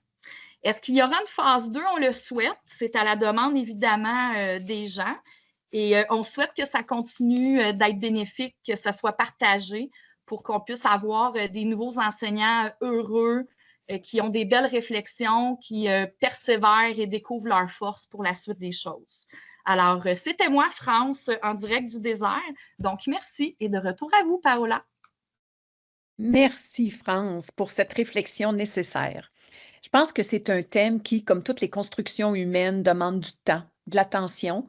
Est-ce qu'il y aura une phase 2? On le souhaite. C'est à la demande, évidemment, des gens. Et on souhaite que ça continue d'être bénéfique, que ça soit partagé pour qu'on puisse avoir des nouveaux enseignants heureux, qui ont des belles réflexions, qui persévèrent et découvrent leurs forces pour la suite des choses. Alors, c'était moi, France, en direct du désert. Donc, merci et de retour à vous, Paola. Merci, France, pour cette réflexion nécessaire. Je pense que c'est un thème qui, comme toutes les constructions humaines, demande du temps, de l'attention,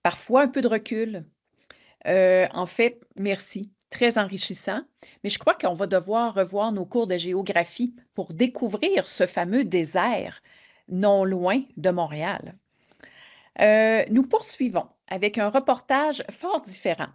parfois un peu de recul. En fait, merci, très enrichissant, mais je crois qu'on va devoir revoir nos cours de géographie pour découvrir ce fameux désert non loin de Montréal. Nous poursuivons avec un reportage fort différent.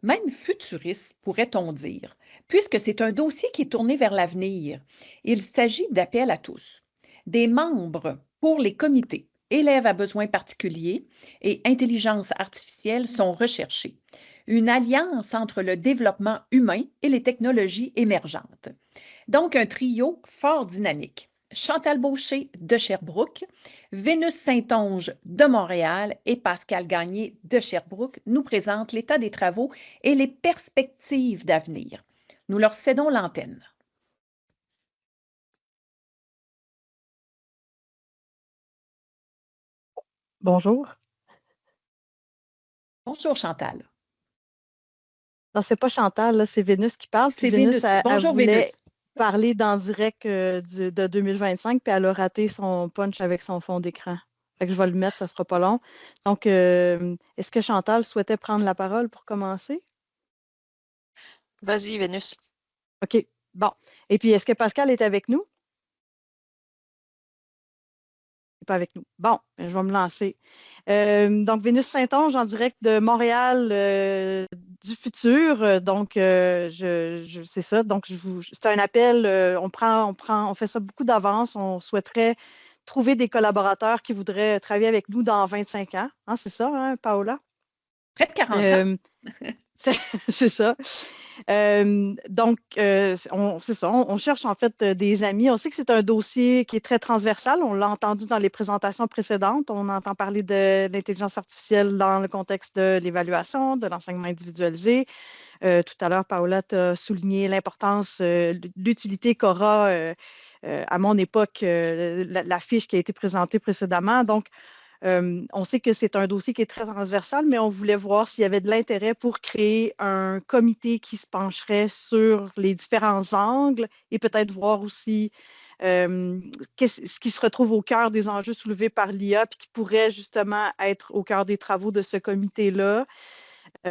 Même futuriste, pourrait-on dire, puisque c'est un dossier qui est tourné vers l'avenir. Il s'agit d'appels à tous. Des membres pour les comités élèves à besoins particuliers et intelligence artificielle sont recherchés. Une alliance entre le développement humain et les technologies émergentes. Donc, un trio fort dynamique. Chantal Beauché de Sherbrooke, Vénus Saint-Onge de Montréal et Pascal Gagné de Sherbrooke nous présentent l'état des travaux et les perspectives d'avenir. Nous leur cédons l'antenne. Bonjour. Bonjour Chantal. Non, c'est pas Chantal, là, c'est Vénus qui parle. C'est Vénus. Bonjour Vénus. Parler dans le direct de 2025, puis elle a raté son punch avec son fond d'écran. Fait que je vais le mettre, ça sera pas long. Donc, est-ce que Chantal souhaitait prendre la parole pour commencer? Vas-y, Vénus. OK, bon. Et puis, est-ce que Pascal est avec nous? n'est pas avec nous. Bon, je vais me lancer. Donc, Vénus Saint-Onge en direct de Montréal du futur. Donc, c'est ça. Donc, c'est un appel. On fait ça beaucoup d'avance. On souhaiterait trouver des collaborateurs qui voudraient travailler avec nous dans 25 ans. Hein, c'est ça, hein, Paola? Près de 40 ans. C'est ça. Donc, c'est ça. On cherche en fait des amis. On sait que c'est un dossier qui est très transversal. On l'a entendu dans les présentations précédentes. On entend parler de l'intelligence artificielle dans le contexte de l'évaluation, de l'enseignement individualisé. Tout à l'heure, Paola t'a souligné l'importance, l'utilité qu'aura à mon époque la fiche qui a été présentée précédemment. Donc, on sait que c'est un dossier qui est très transversal, mais on voulait voir s'il y avait de l'intérêt pour créer un comité qui se pencherait sur les différents angles et peut-être voir aussi ce qui se retrouve au cœur des enjeux soulevés par l'IA puis qui pourrait justement être au cœur des travaux de ce comité-là.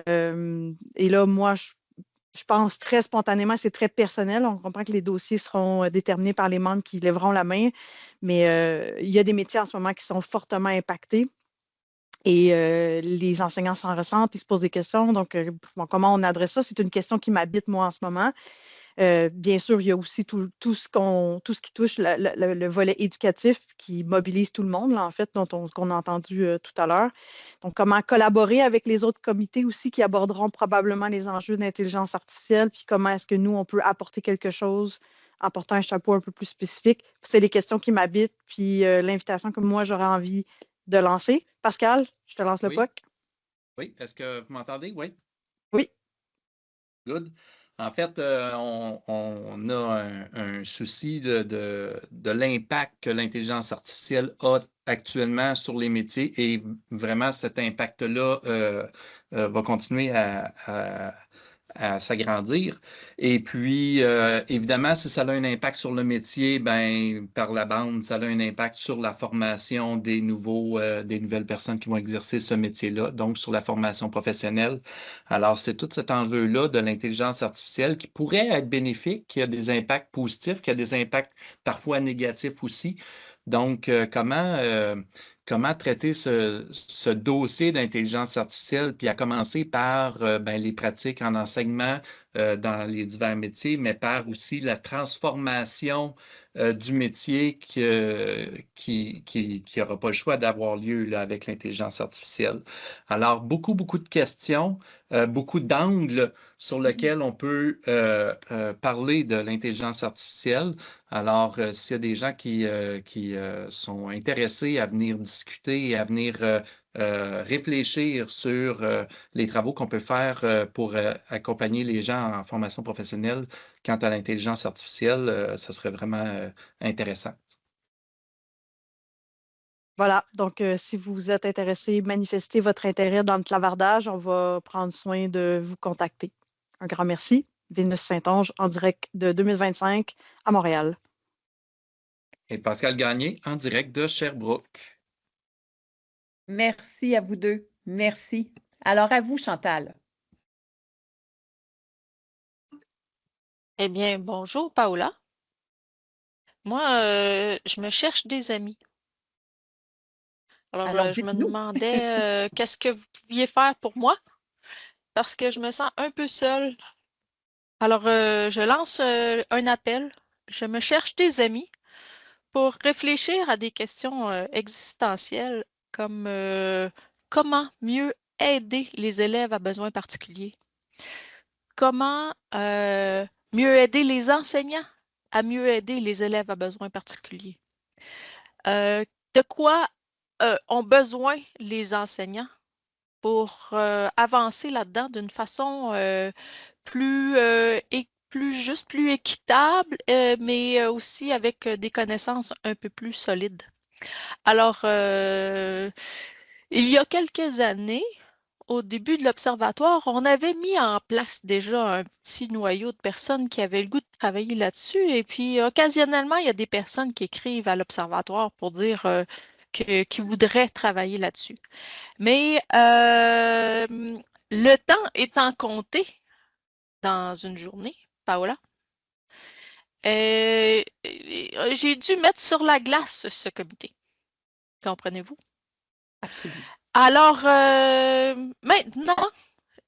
Et là, moi, je pense très spontanément, c'est très personnel. On comprend que les dossiers seront déterminés par les membres qui lèveront la main, mais il y a des métiers en ce moment qui sont fortement impactés et les enseignants s'en ressentent, ils se posent des questions. Donc, comment on adresse ça? C'est une question qui m'habite, moi, en ce moment. Bien sûr, il y a aussi tout ce qui touche le volet éducatif qui mobilise tout le monde, là, en fait, qu'on a entendu tout à l'heure. Donc, comment collaborer avec les autres comités aussi qui aborderont probablement les enjeux d'intelligence artificielle, puis comment est-ce que nous, on peut apporter quelque chose en portant un chapeau un peu plus spécifique. C'est les questions qui m'habitent, puis l'invitation que moi, j'aurais envie de lancer. Pascal, je te lance le POC. Oui, est-ce que vous m'entendez? Oui. Oui. Good. En fait, on a un souci de l'impact que l'intelligence artificielle a actuellement sur les métiers et vraiment cet impact-là va continuer à s'agrandir. Et puis, évidemment, si ça a un impact sur le métier, ben, par la bande, ça a un impact sur la formation des nouvelles personnes qui vont exercer ce métier-là, donc sur la formation professionnelle. Alors, c'est tout cet enjeu-là de l'intelligence artificielle qui pourrait être bénéfique, qui a des impacts positifs, qui a des impacts parfois négatifs aussi. Donc, comment traiter ce dossier d'intelligence artificielle, puis à commencer par les pratiques en enseignement dans les divers métiers, mais par aussi la transformation du métier qui n'aura pas le choix d'avoir lieu là, avec l'intelligence artificielle. Alors, beaucoup de questions, beaucoup d'angles sur lesquels on peut parler de l'intelligence artificielle. Alors, s'il y a des gens qui sont intéressés à venir discuter et à venir réfléchir sur les travaux qu'on peut faire pour accompagner les gens en formation professionnelle quant à l'intelligence artificielle, ça serait vraiment intéressant. Voilà, donc si vous êtes intéressé, manifestez votre intérêt dans le clavardage, on va prendre soin de vous contacter. Un grand merci. Vénus Saint-Onge en direct de 2025 à Montréal. Et Pascal Gagné en direct de Sherbrooke. Merci à vous deux. Merci. Alors, à vous, Chantal. Eh bien, bonjour, Paola. Moi, je me cherche des amis. Alors, je me demandais qu'est-ce que vous pouviez faire pour moi parce que je me sens un peu seule. Alors, je lance un appel. Je me cherche des amis pour réfléchir à des questions existentielles comme comment mieux aider les élèves à besoins particuliers? Comment mieux aider les enseignants à mieux aider les élèves à besoins particuliers? De quoi ont besoin les enseignants pour avancer là-dedans d'une façon plus juste, plus équitable, mais aussi avec des connaissances un peu plus solides. Alors, il y a quelques années, au début de l'Observatoire, on avait mis en place déjà un petit noyau de personnes qui avaient le goût de travailler là-dessus. Et puis, occasionnellement, il y a des personnes qui écrivent à l'Observatoire pour dire qu'ils voudraient travailler là-dessus. Mais le temps étant compté dans une journée, Paola, j'ai dû mettre sur la glace ce comité. Comprenez-vous? Absolument. Alors, maintenant,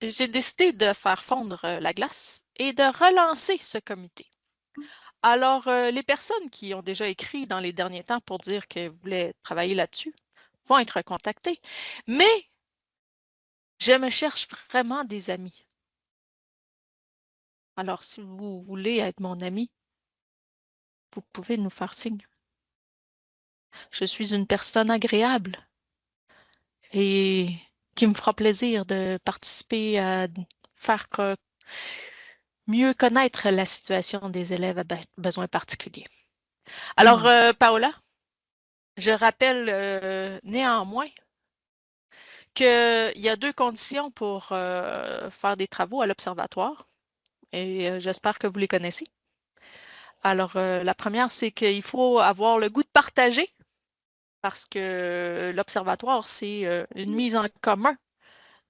j'ai décidé de faire fondre la glace et de relancer ce comité. Alors, les personnes qui ont déjà écrit dans les derniers temps pour dire qu'elles voulaient travailler là-dessus vont être contactées. Mais je me cherche vraiment des amis. Alors, si vous voulez être mon ami, vous pouvez nous faire signe. Je suis une personne agréable et qui me fera plaisir de participer à faire mieux connaître la situation des élèves à besoins particuliers. Alors, Paola, je rappelle néanmoins qu'il y a 2 conditions pour faire des travaux à l'observatoire et j'espère que vous les connaissez. Alors, la première, c'est qu'il faut avoir le goût de partager parce que l'observatoire, c'est une mise en commun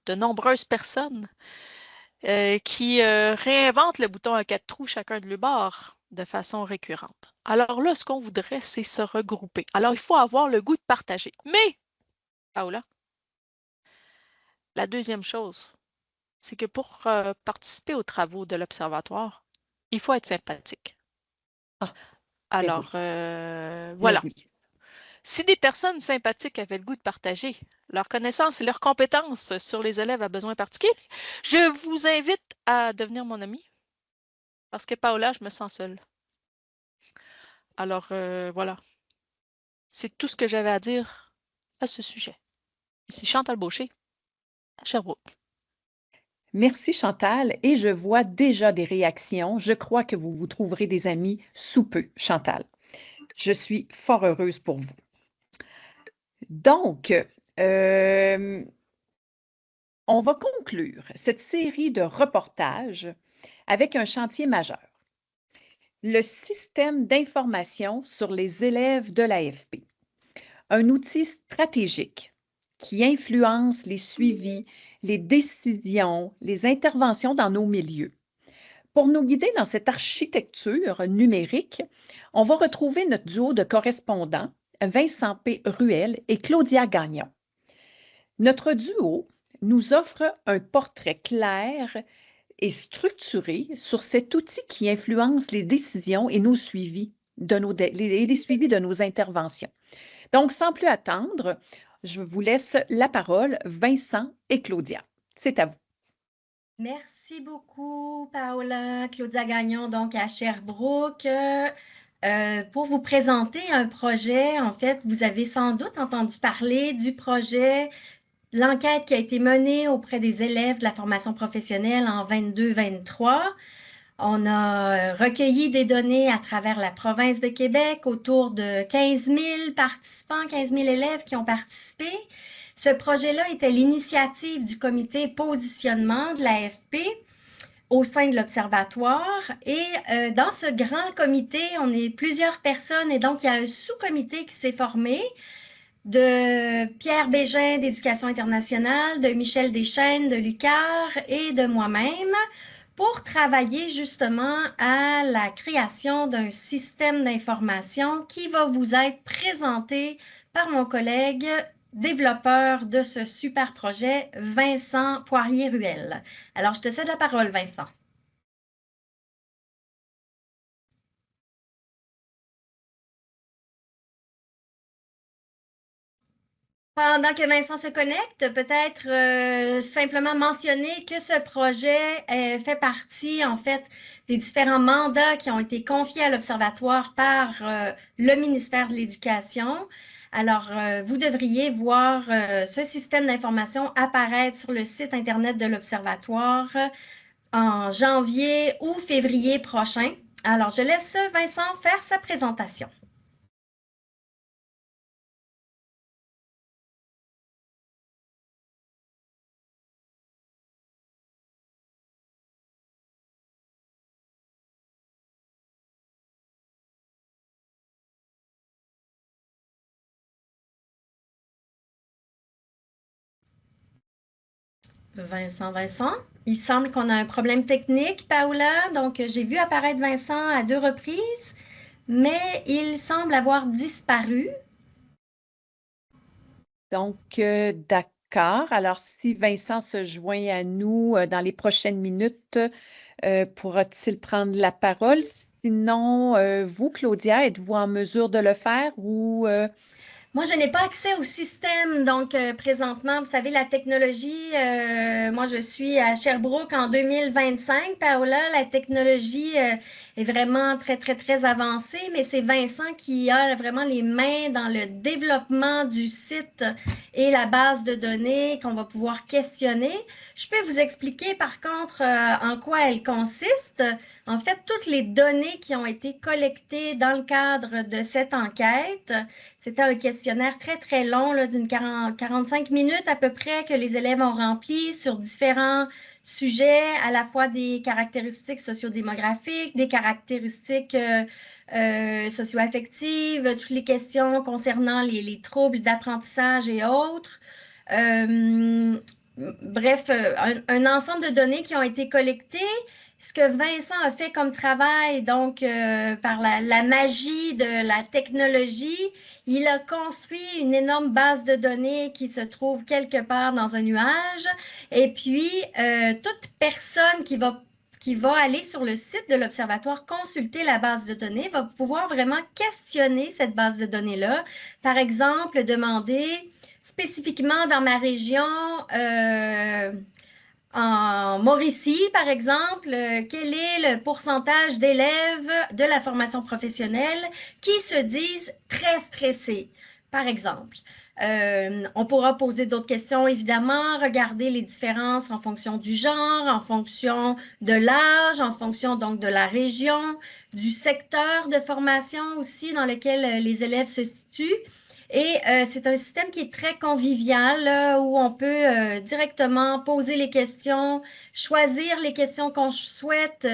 de nombreuses personnes qui réinventent le bouton à 4 trous chacun de leur bord de façon récurrente. Alors là, ce qu'on voudrait, c'est se regrouper. Alors, il faut avoir le goût de partager. Mais, Paola, la deuxième chose, c'est que pour participer aux travaux de l'observatoire, il faut être sympathique. Ah, Alors, oui. voilà. Oui. Si des personnes sympathiques avaient le goût de partager leurs connaissances et leurs compétences sur les élèves à besoins particuliers, je vous invite à devenir mon ami parce que Paola, je me sens seule. Alors, voilà. C'est tout ce que j'avais à dire à ce sujet. Ici Chantal Beauché, à Sherbrooke. Merci Chantal, et je vois déjà des réactions. Je crois que vous vous trouverez des amis sous peu, Chantal. Je suis fort heureuse pour vous. Donc, on va conclure cette série de reportages avec un chantier majeur. Le système d'information sur les élèves de l'AFP. Un outil stratégique qui influence les suivis, les décisions, les interventions dans nos milieux. Pour nous guider dans cette architecture numérique, on va retrouver notre duo de correspondants, Vincent P. Ruel et Claudia Gagnon. Notre duo nous offre un portrait clair et structuré sur cet outil qui influence les décisions et nos suivis les suivis de nos interventions. Donc, sans plus attendre, je vous laisse la parole, Vincent et Claudia. C'est à vous. Merci beaucoup, Paola. Claudia Gagnon, donc à Sherbrooke. Pour vous présenter un projet, en fait, vous avez sans doute entendu parler du projet, l'enquête qui a été menée auprès des élèves de la formation professionnelle en 22-23. On a recueilli des données à travers la province de Québec, autour de 15 000 participants, 15 000 élèves qui ont participé. Ce projet-là était l'initiative du comité positionnement de l'AFP au sein de l'Observatoire. Et dans ce grand comité, on est plusieurs personnes et donc il y a un sous-comité qui s'est formé de Pierre Bégin d'Éducation internationale, de Michel Deschênes de l'UQAR et de moi-même pour travailler justement à la création d'un système d'information qui va vous être présenté par mon collègue développeur de ce super projet, Vincent Poirier-Ruel. Alors, je te cède la parole, Vincent. Pendant que Vincent se connecte, peut-être simplement mentionner que ce projet fait partie, en fait, des différents mandats qui ont été confiés à l'Observatoire par le ministère de l'Éducation. Alors, vous devriez voir ce système d'information apparaître sur le site Internet de l'Observatoire en janvier ou février prochain. Alors, je laisse Vincent faire sa présentation. Vincent, il semble qu'on a un problème technique, Paola. Donc, j'ai vu apparaître Vincent à 2 reprises, mais il semble avoir disparu. Donc, d'accord. Alors, si Vincent se joint à nous dans les prochaines minutes, pourra-t-il prendre la parole? Sinon, vous, Claudia, êtes-vous en mesure de le faire ou... Moi, je n'ai pas accès au système. Donc, présentement, vous savez, la technologie, moi, je suis à Sherbrooke en 2025. Paola, la technologie est vraiment très, très, très avancée, mais c'est Vincent qui a vraiment les mains dans le développement du site et la base de données qu'on va pouvoir questionner. Je peux vous expliquer, par contre, en quoi elle consiste. En fait, toutes les données qui ont été collectées dans le cadre de cette enquête, c'était un questionnaire très, très long, d'une 45 minutes à peu près, que les élèves ont rempli sur différents sujets, à la fois des caractéristiques sociodémographiques, des caractéristiques socio-affectives, toutes les questions concernant les troubles d'apprentissage et autres. Bref, un ensemble de données qui ont été collectées. Ce que Vincent a fait comme travail, donc par la magie de la technologie, il a construit une énorme base de données qui se trouve quelque part dans un nuage. Et puis, toute personne qui va aller sur le site de l'Observatoire consulter la base de données va pouvoir vraiment questionner cette base de données-là. Par exemple, demander spécifiquement dans ma région... en Mauricie, par exemple, quel est le pourcentage d'élèves de la formation professionnelle qui se disent très stressés, par exemple? On pourra poser d'autres questions, évidemment, regarder les différences en fonction du genre, en fonction de l'âge, en fonction donc de la région, du secteur de formation aussi dans lequel les élèves se situent. Et c'est un système qui est très convivial, là, où on peut directement poser les questions, choisir les questions qu'on souhaite,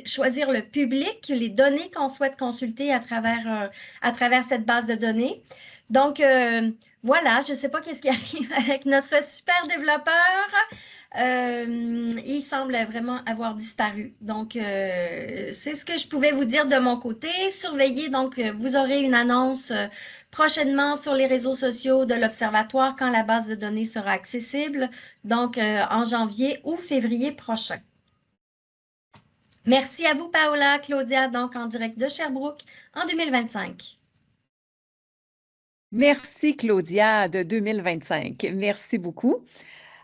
choisir le public, les données qu'on souhaite consulter à travers cette base de données. Donc, voilà, je ne sais pas qu'est-ce qui arrive avec notre super développeur. Il semble vraiment avoir disparu. Donc, c'est ce que je pouvais vous dire de mon côté. Surveillez, donc, vous aurez une annonce prochainement sur les réseaux sociaux de l'Observatoire quand la base de données sera accessible, donc en janvier ou février prochain. Merci à vous, Paola, Claudia, donc en direct de Sherbrooke en 2025. Merci, Claudia, de 2025. Merci beaucoup.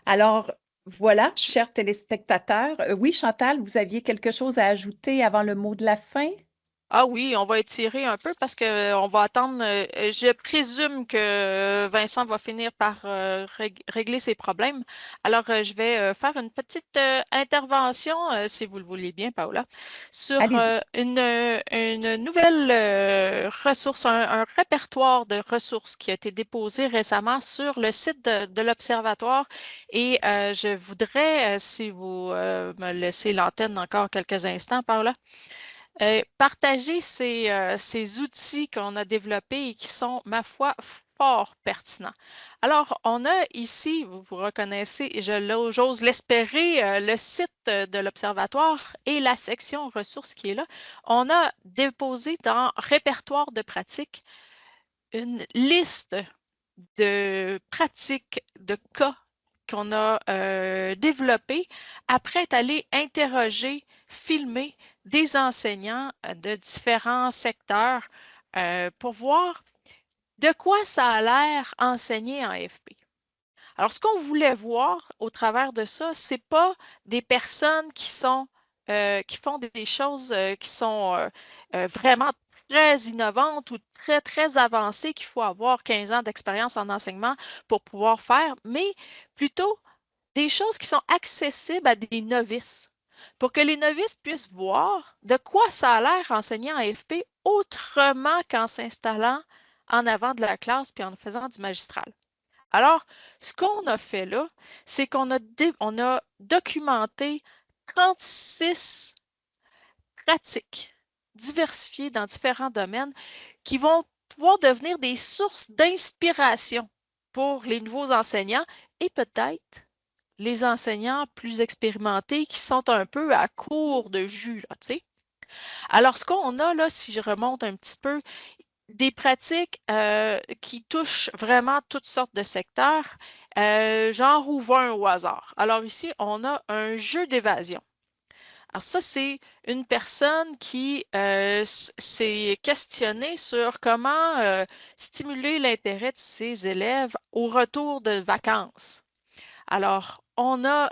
Alors, voilà, chers téléspectateurs. Oui, Chantal, vous aviez quelque chose à ajouter avant le mot de la fin? Ah oui, on va étirer un peu parce qu'on va attendre. Je présume que Vincent va finir par régler ses problèmes. Alors, je vais faire une petite intervention, si vous le voulez bien, Paola, sur une nouvelle ressource, un répertoire de ressources qui a été déposé récemment sur le site de l'Observatoire. Et je voudrais, si vous me laissez l'antenne encore quelques instants, Paola, partager ces outils qu'on a développés et qui sont, ma foi, fort pertinents. Alors, on a ici, vous reconnaissez, et j'ose l'espérer, le site de l'Observatoire et la section ressources qui est là. On a déposé dans répertoire de pratiques une liste de pratiques, de cas qu'on a développés après être allé interroger, filmer des enseignants de différents secteurs pour voir de quoi ça a l'air enseigner en FP. Alors, ce qu'on voulait voir au travers de ça, ce n'est pas des personnes qui font des choses qui sont vraiment très innovantes ou très, très avancées qu'il faut avoir 15 ans d'expérience en enseignement pour pouvoir faire, mais plutôt des choses qui sont accessibles à des novices pour que les novices puissent voir de quoi ça a l'air enseigner en FP autrement qu'en s'installant en avant de la classe puis en faisant du magistral. Alors, ce qu'on a fait là, c'est qu'on a documenté 36 pratiques diversifiées dans différents domaines qui vont pouvoir devenir des sources d'inspiration pour les nouveaux enseignants et peut-être les enseignants plus expérimentés qui sont un peu à court de jus, là, tu sais. Alors, ce qu'on a là, si je remonte un petit peu, des pratiques qui touchent vraiment toutes sortes de secteurs. J'en rouvre un au hasard. Alors ici, on a un jeu d'évasion. Alors ça, c'est une personne qui s'est questionnée sur comment stimuler l'intérêt de ses élèves au retour de vacances. Alors, on a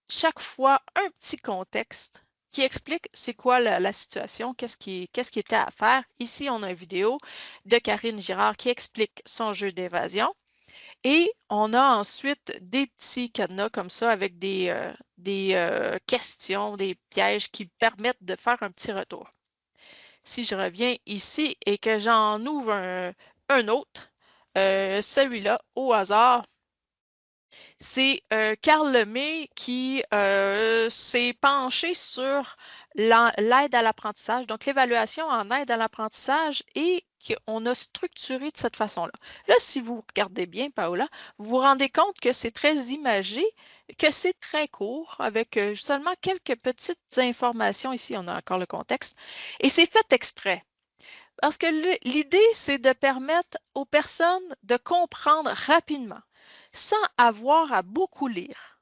chaque fois un petit contexte qui explique c'est quoi la situation, qu'est-ce qui était à faire. Ici, on a une vidéo de Karine Girard qui explique son jeu d'évasion. Et on a ensuite des petits cadenas comme ça avec des questions, des pièges qui permettent de faire un petit retour. Si je reviens ici et que j'en ouvre un autre, celui-là, au hasard, c'est Carl Lemay qui s'est penché sur l'aide à l'apprentissage, donc l'évaluation en aide à l'apprentissage et qu'on a structuré de cette façon-là. Là, si vous regardez bien, Paola, vous vous rendez compte que c'est très imagé, que c'est très court, avec seulement quelques petites informations. Ici, on a encore le contexte. Et c'est fait exprès. Parce que l'idée, c'est de permettre aux personnes de comprendre rapidement, sans avoir à beaucoup lire.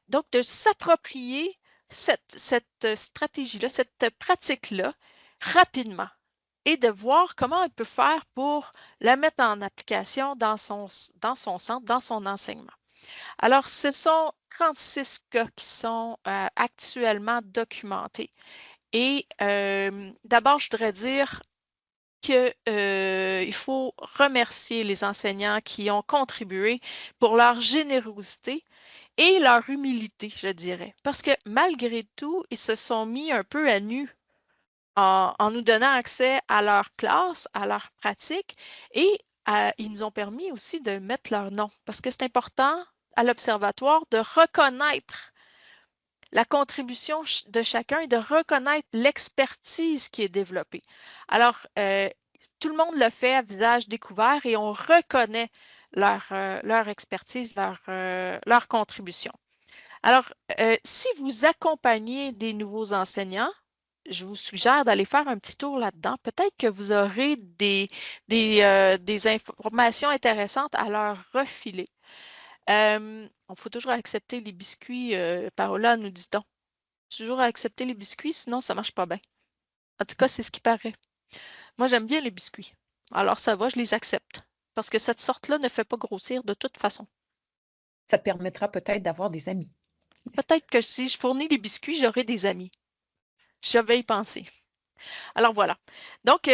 Donc, de s'approprier cette stratégie-là, cette pratique-là, rapidement et de voir comment elle peut faire pour la mettre en application dans son centre, dans son enseignement. Alors, ce sont 36 cas qui sont actuellement documentés. Et d'abord, je voudrais dire qu'il faut remercier les enseignants qui ont contribué pour leur générosité et leur humilité, je dirais. Parce que malgré tout, ils se sont mis un peu à nu en nous donnant accès à leur classe, à leur pratique, et ils nous ont permis aussi de mettre leur nom. Parce que c'est important à l'Observatoire de reconnaître la contribution de chacun et de reconnaître l'expertise qui est développée. Alors, tout le monde le fait à visage découvert et on reconnaît leur expertise, leur contribution. Alors, si vous accompagnez des nouveaux enseignants, je vous suggère d'aller faire un petit tour là-dedans. Peut-être que vous aurez des informations intéressantes à leur refiler. Il faut toujours accepter les biscuits, Paola, nous dit-on. Toujours accepter les biscuits, sinon ça ne marche pas bien. En tout cas, c'est ce qui paraît. Moi, j'aime bien les biscuits. Alors, ça va, je les accepte. Parce que cette sorte-là ne fait pas grossir de toute façon. Ça te permettra peut-être d'avoir des amis. Peut-être que si je fournis les biscuits, j'aurai des amis. Je vais y penser. Alors, voilà. Donc,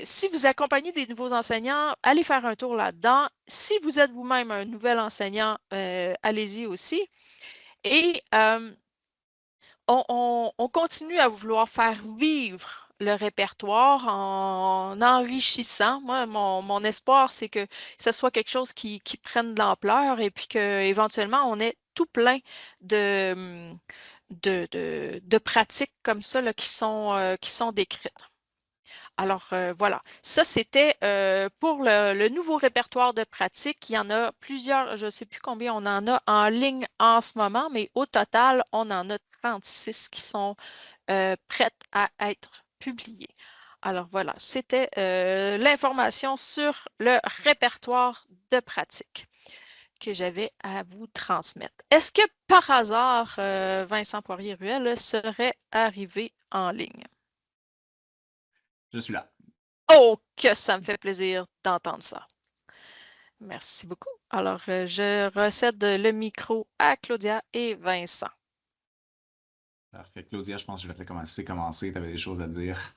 si vous accompagnez des nouveaux enseignants, allez faire un tour là-dedans. Si vous êtes vous-même un nouvel enseignant, allez-y aussi. Et on continue à vouloir faire vivre le répertoire en enrichissant. Moi, mon espoir, c'est que ce soit quelque chose qui prenne de l'ampleur et puis qu'éventuellement, on ait tout plein de pratiques comme ça là, qui sont décrites. Alors, voilà. Ça, c'était pour le nouveau répertoire de pratiques. Il y en a plusieurs, je ne sais plus combien on en a en ligne en ce moment, mais au total, on en a 36 qui sont prêtes à être publiées. Alors, voilà. C'était l'information sur le répertoire de pratiques que j'avais à vous transmettre. Est-ce que par hasard, Vincent Poirier-Ruel serait arrivé en ligne? Je suis là. Oh, que ça me fait plaisir d'entendre ça. Merci beaucoup. Alors, je recède le micro à Claudia et Vincent. Parfait. Claudia, je pense que je vais te laisser commencer. Tu avais des choses à dire.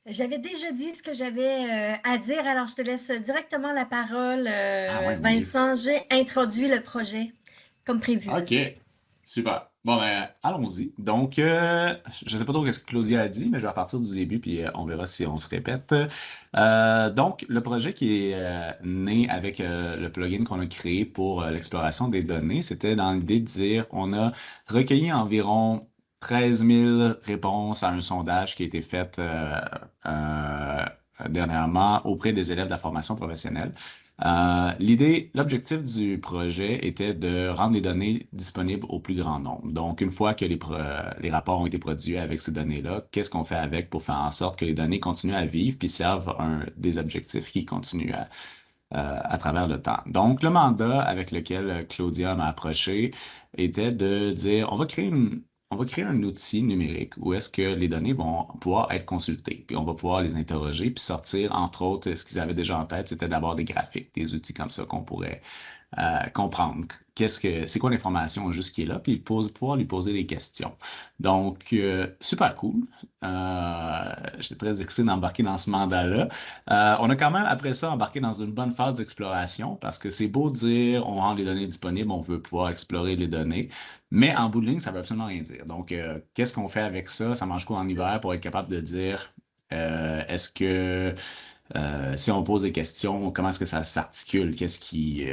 J'avais déjà dit ce que j'avais à dire, alors je te laisse directement la parole, ouais, Vincent. J'ai introduit le projet comme prévu. OK. Super. Bon, ben, allons-y. Donc, je ne sais pas trop ce que Claudia a dit, mais je vais repartir du début, puis on verra si on se répète. Donc, le projet qui est né avec le plugin qu'on a créé pour l'exploration des données, c'était dans l'idée de dire, on a recueilli environ 13 000 réponses à un sondage qui a été fait dernièrement auprès des élèves de la formation professionnelle. L'objectif du projet était de rendre les données disponibles au plus grand nombre. Donc, une fois que les rapports ont été produits avec ces données-là, qu'est-ce qu'on fait avec pour faire en sorte que les données continuent à vivre puis servent des objectifs qui continuent à travers le temps. Donc, le mandat avec lequel Claudia m'a approché était de dire, on va créer un outil numérique où est-ce que les données vont pouvoir être consultées, puis on va pouvoir les interroger, puis sortir, entre autres, ce qu'ils avaient déjà en tête, c'était d'avoir des graphiques, des outils comme ça qu'on pourrait comprendre. C'est quoi l'information juste qui est là, puis pouvoir lui poser des questions. Donc, super cool. J'étais très excité d'embarquer dans ce mandat-là. On a quand même, après ça, embarqué dans une bonne phase d'exploration parce que c'est beau dire on rend les données disponibles, on veut pouvoir explorer les données, mais en bout de ligne, ça ne veut absolument rien dire. Donc, qu'est-ce qu'on fait avec ça? Ça mange quoi en hiver pour être capable de dire est-ce que si on pose des questions, comment est-ce que ça s'articule? Qu'est-ce qui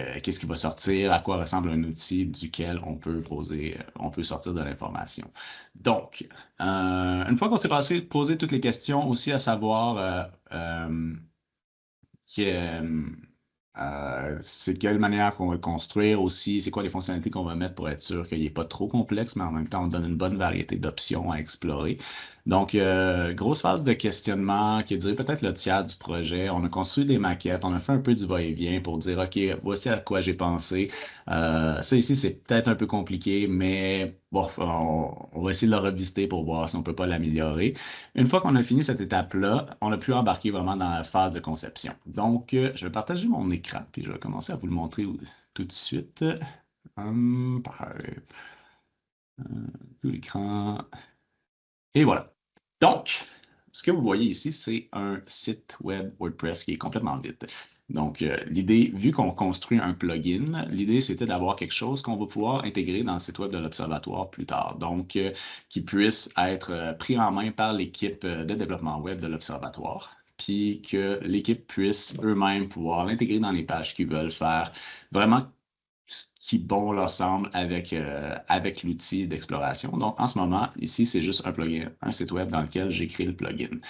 va sortir? À quoi ressemble un outil duquel on peut sortir de l'information? Donc, une fois qu'on s'est posé toutes les questions, aussi à savoir c'est quelle manière qu'on va le construire aussi, c'est quoi les fonctionnalités qu'on va mettre pour être sûr qu'il n'est pas trop complexe, mais en même temps, on donne une bonne variété d'options à explorer. Donc, grosse phase de questionnement qui a duré peut-être le tiers du projet. On a construit des maquettes, on a fait un peu du va-et-vient pour dire, OK, voici à quoi j'ai pensé. Ça ici, c'est peut-être un peu compliqué, mais bon, on va essayer de le revisiter pour voir si on ne peut pas l'améliorer. Une fois qu'on a fini cette étape-là, on a pu embarquer vraiment dans la phase de conception. Donc, je vais partager mon écran, puis je vais commencer à vous le montrer tout de suite. L'écran. Et voilà. Donc, ce que vous voyez ici, c'est un site web WordPress qui est complètement vide. Donc, l'idée, vu qu'on construit un plugin, l'idée, c'était d'avoir quelque chose qu'on va pouvoir intégrer dans le site web de l'Observatoire plus tard. Donc, qui puisse être pris en main par l'équipe de développement web de l'Observatoire, puis que l'équipe puisse eux-mêmes pouvoir l'intégrer dans les pages qu'ils veulent faire vraiment ce qui bon leur semble avec l'outil d'exploration. Donc, en ce moment, ici, c'est juste un plugin, un site web dans lequel j'ai créé le plugin.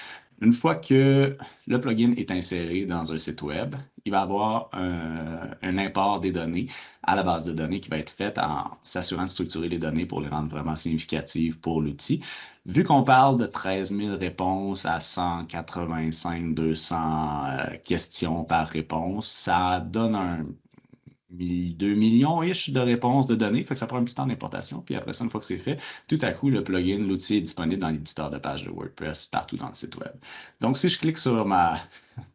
Une fois que le plugin est inséré dans un site web, il va avoir un import des données à la base de données qui va être faite en s'assurant de structurer les données pour les rendre vraiment significatives pour l'outil. Vu qu'on parle de 13 000 réponses à 185-200 questions par réponse, ça donne 2 millions-ish de réponses de données, fait que ça prend un petit temps d'importation. Puis après ça, une fois que c'est fait, tout à coup, le plugin, l'outil est disponible dans l'éditeur de page de WordPress partout dans le site web. Donc, si je clique sur ma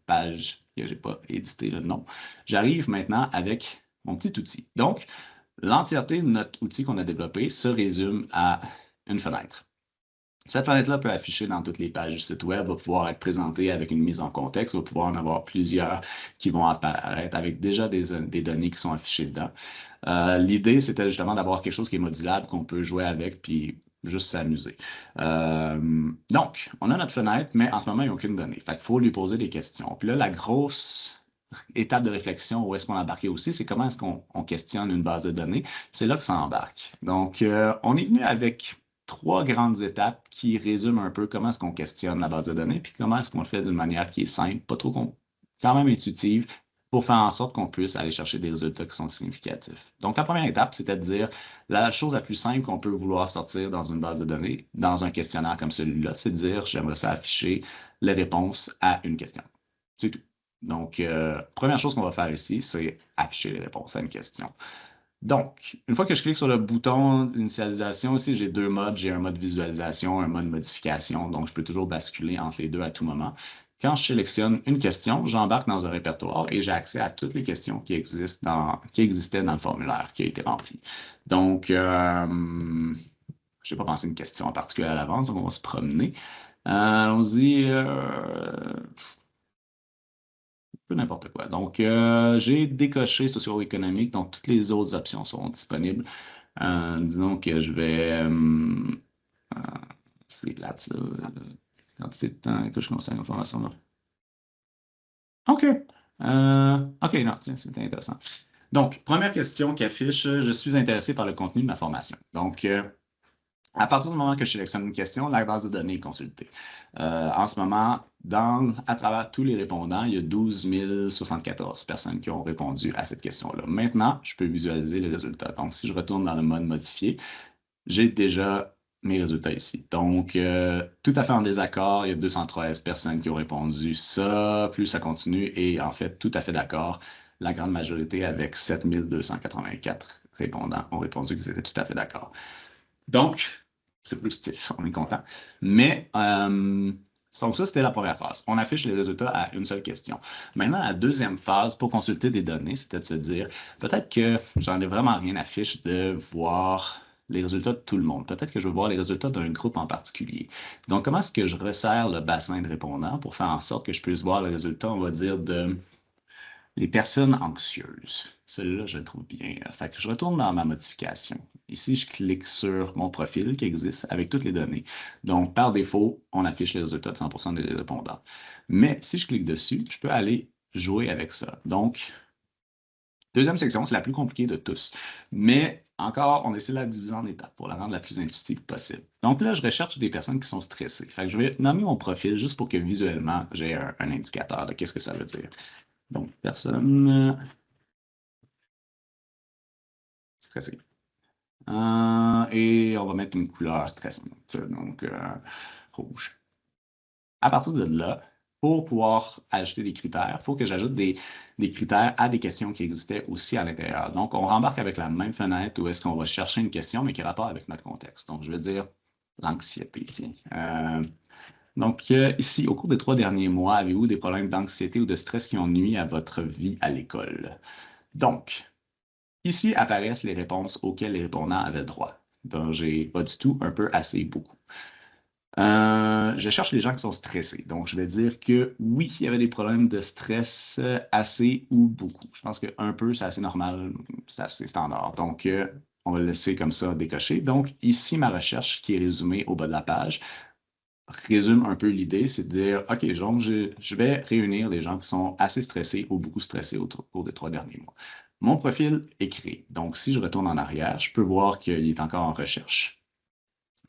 page que je n'ai pas édité le nom, j'arrive maintenant avec mon petit outil. Donc, l'entièreté de notre outil qu'on a développé se résume à une fenêtre. Cette fenêtre-là peut afficher dans toutes les pages du site web, va pouvoir être présentée avec une mise en contexte, va pouvoir en avoir plusieurs qui vont apparaître avec déjà des données qui sont affichées dedans. L'idée, c'était justement d'avoir quelque chose qui est modulable, qu'on peut jouer avec, puis juste s'amuser. Donc, on a notre fenêtre, mais en ce moment, il n'y a aucune donnée. Fait qu'il faut lui poser des questions. Puis là, la grosse étape de réflexion où est-ce qu'on a embarqué aussi, c'est comment est-ce qu'on questionne une base de données. C'est là que ça embarque. Donc, on est venu avec 3 grandes étapes qui résument un peu comment est-ce qu'on questionne la base de données, puis comment est-ce qu'on le fait d'une manière qui est simple, pas trop quand même intuitive, pour faire en sorte qu'on puisse aller chercher des résultats qui sont significatifs. Donc, la première étape, c'était de dire la chose la plus simple qu'on peut vouloir sortir dans une base de données, dans un questionnaire comme celui-là, c'est de dire j'aimerais ça afficher les réponses à une question. C'est tout. Donc, première chose qu'on va faire ici, c'est afficher les réponses à une question. Donc, une fois que je clique sur le bouton d'initialisation, ici, j'ai 2 modes. J'ai un mode visualisation, un mode modification. Donc, je peux toujours basculer entre les deux à tout moment. Quand je sélectionne une question, j'embarque dans un répertoire et j'ai accès à toutes les questions qui existaient dans le formulaire qui a été rempli. Donc, je n'ai pas pensé une question en particulier à l'avance, donc on va se promener. Allons-y. N'importe quoi. Donc, j'ai décoché socio-économique, donc toutes les autres options sont disponibles. Disons que je vais... c'est plate, ça. Quantité de temps que je conseille l'information, là. OK. OK, non, tiens, c'est intéressant. Donc, première question qui affiche, je suis intéressé par le contenu de ma formation. Donc, À partir du moment que je sélectionne une question, la base de données est consultée. En ce moment, à travers tous les répondants, il y a 12 074 personnes qui ont répondu à cette question-là. Maintenant, je peux visualiser les résultats. Donc, si je retourne dans le mode modifié, j'ai déjà mes résultats ici. Donc, tout à fait en désaccord, il y a 213 personnes qui ont répondu ça, plus ça continue, et en fait, tout à fait d'accord. La grande majorité, avec 7284 répondants, ont répondu qu'ils étaient tout à fait d'accord. Donc, c'est positif, on est content. Mais, donc ça, c'était la première phase. On affiche les résultats à une seule question. Maintenant, la deuxième phase, pour consulter des données, c'était de se dire, peut-être que j'en ai vraiment rien à fiche de voir les résultats de tout le monde. Peut-être que je veux voir les résultats d'un groupe en particulier. Donc, comment est-ce que je resserre le bassin de répondants pour faire en sorte que je puisse voir le résultat, on va dire, de les personnes anxieuses. Celle-là, je le trouve bien. Fait que je retourne dans ma modification. Ici, je clique sur mon profil qui existe avec toutes les données. Donc, par défaut, on affiche les résultats de 100% des répondants. Mais si je clique dessus, je peux aller jouer avec ça. Donc, deuxième section, c'est la plus compliquée de tous. Mais encore, on essaie de la diviser en étapes pour la rendre la plus intuitive possible. Donc là, je recherche des personnes qui sont stressées. Fait que je vais nommer mon profil juste pour que visuellement, j'ai un indicateur de qu'est-ce que ça veut dire. Donc, personne stressée. Et on va mettre une couleur stressante, donc rouge. À partir de là, pour pouvoir ajouter des critères, il faut que j'ajoute des critères à des questions qui existaient aussi à l'intérieur. Donc, on rembarque avec la même fenêtre où est-ce qu'on va chercher une question, mais qui a rapport avec notre contexte. Donc, je vais dire l'anxiété. Donc, ici, au cours des 3 derniers mois, avez-vous des problèmes d'anxiété ou de stress qui ont nuit à votre vie à l'école? Donc, ici apparaissent les réponses auxquelles les répondants avaient droit. Donc, j'ai pas du tout, un peu, assez, beaucoup. Je cherche les gens qui sont stressés. Donc, je vais dire que oui, il y avait des problèmes de stress assez ou beaucoup. Je pense qu'un peu, c'est assez normal, c'est assez standard. Donc, on va le laisser comme ça décocher. Donc, ici, ma recherche qui est résumée au bas de la page résume un peu l'idée, c'est de dire, OK, donc je vais réunir les gens qui sont assez stressés ou beaucoup stressés au cours des 3 derniers mois. Mon profil est créé. Donc, si je retourne en arrière, je peux voir qu'il est encore en recherche.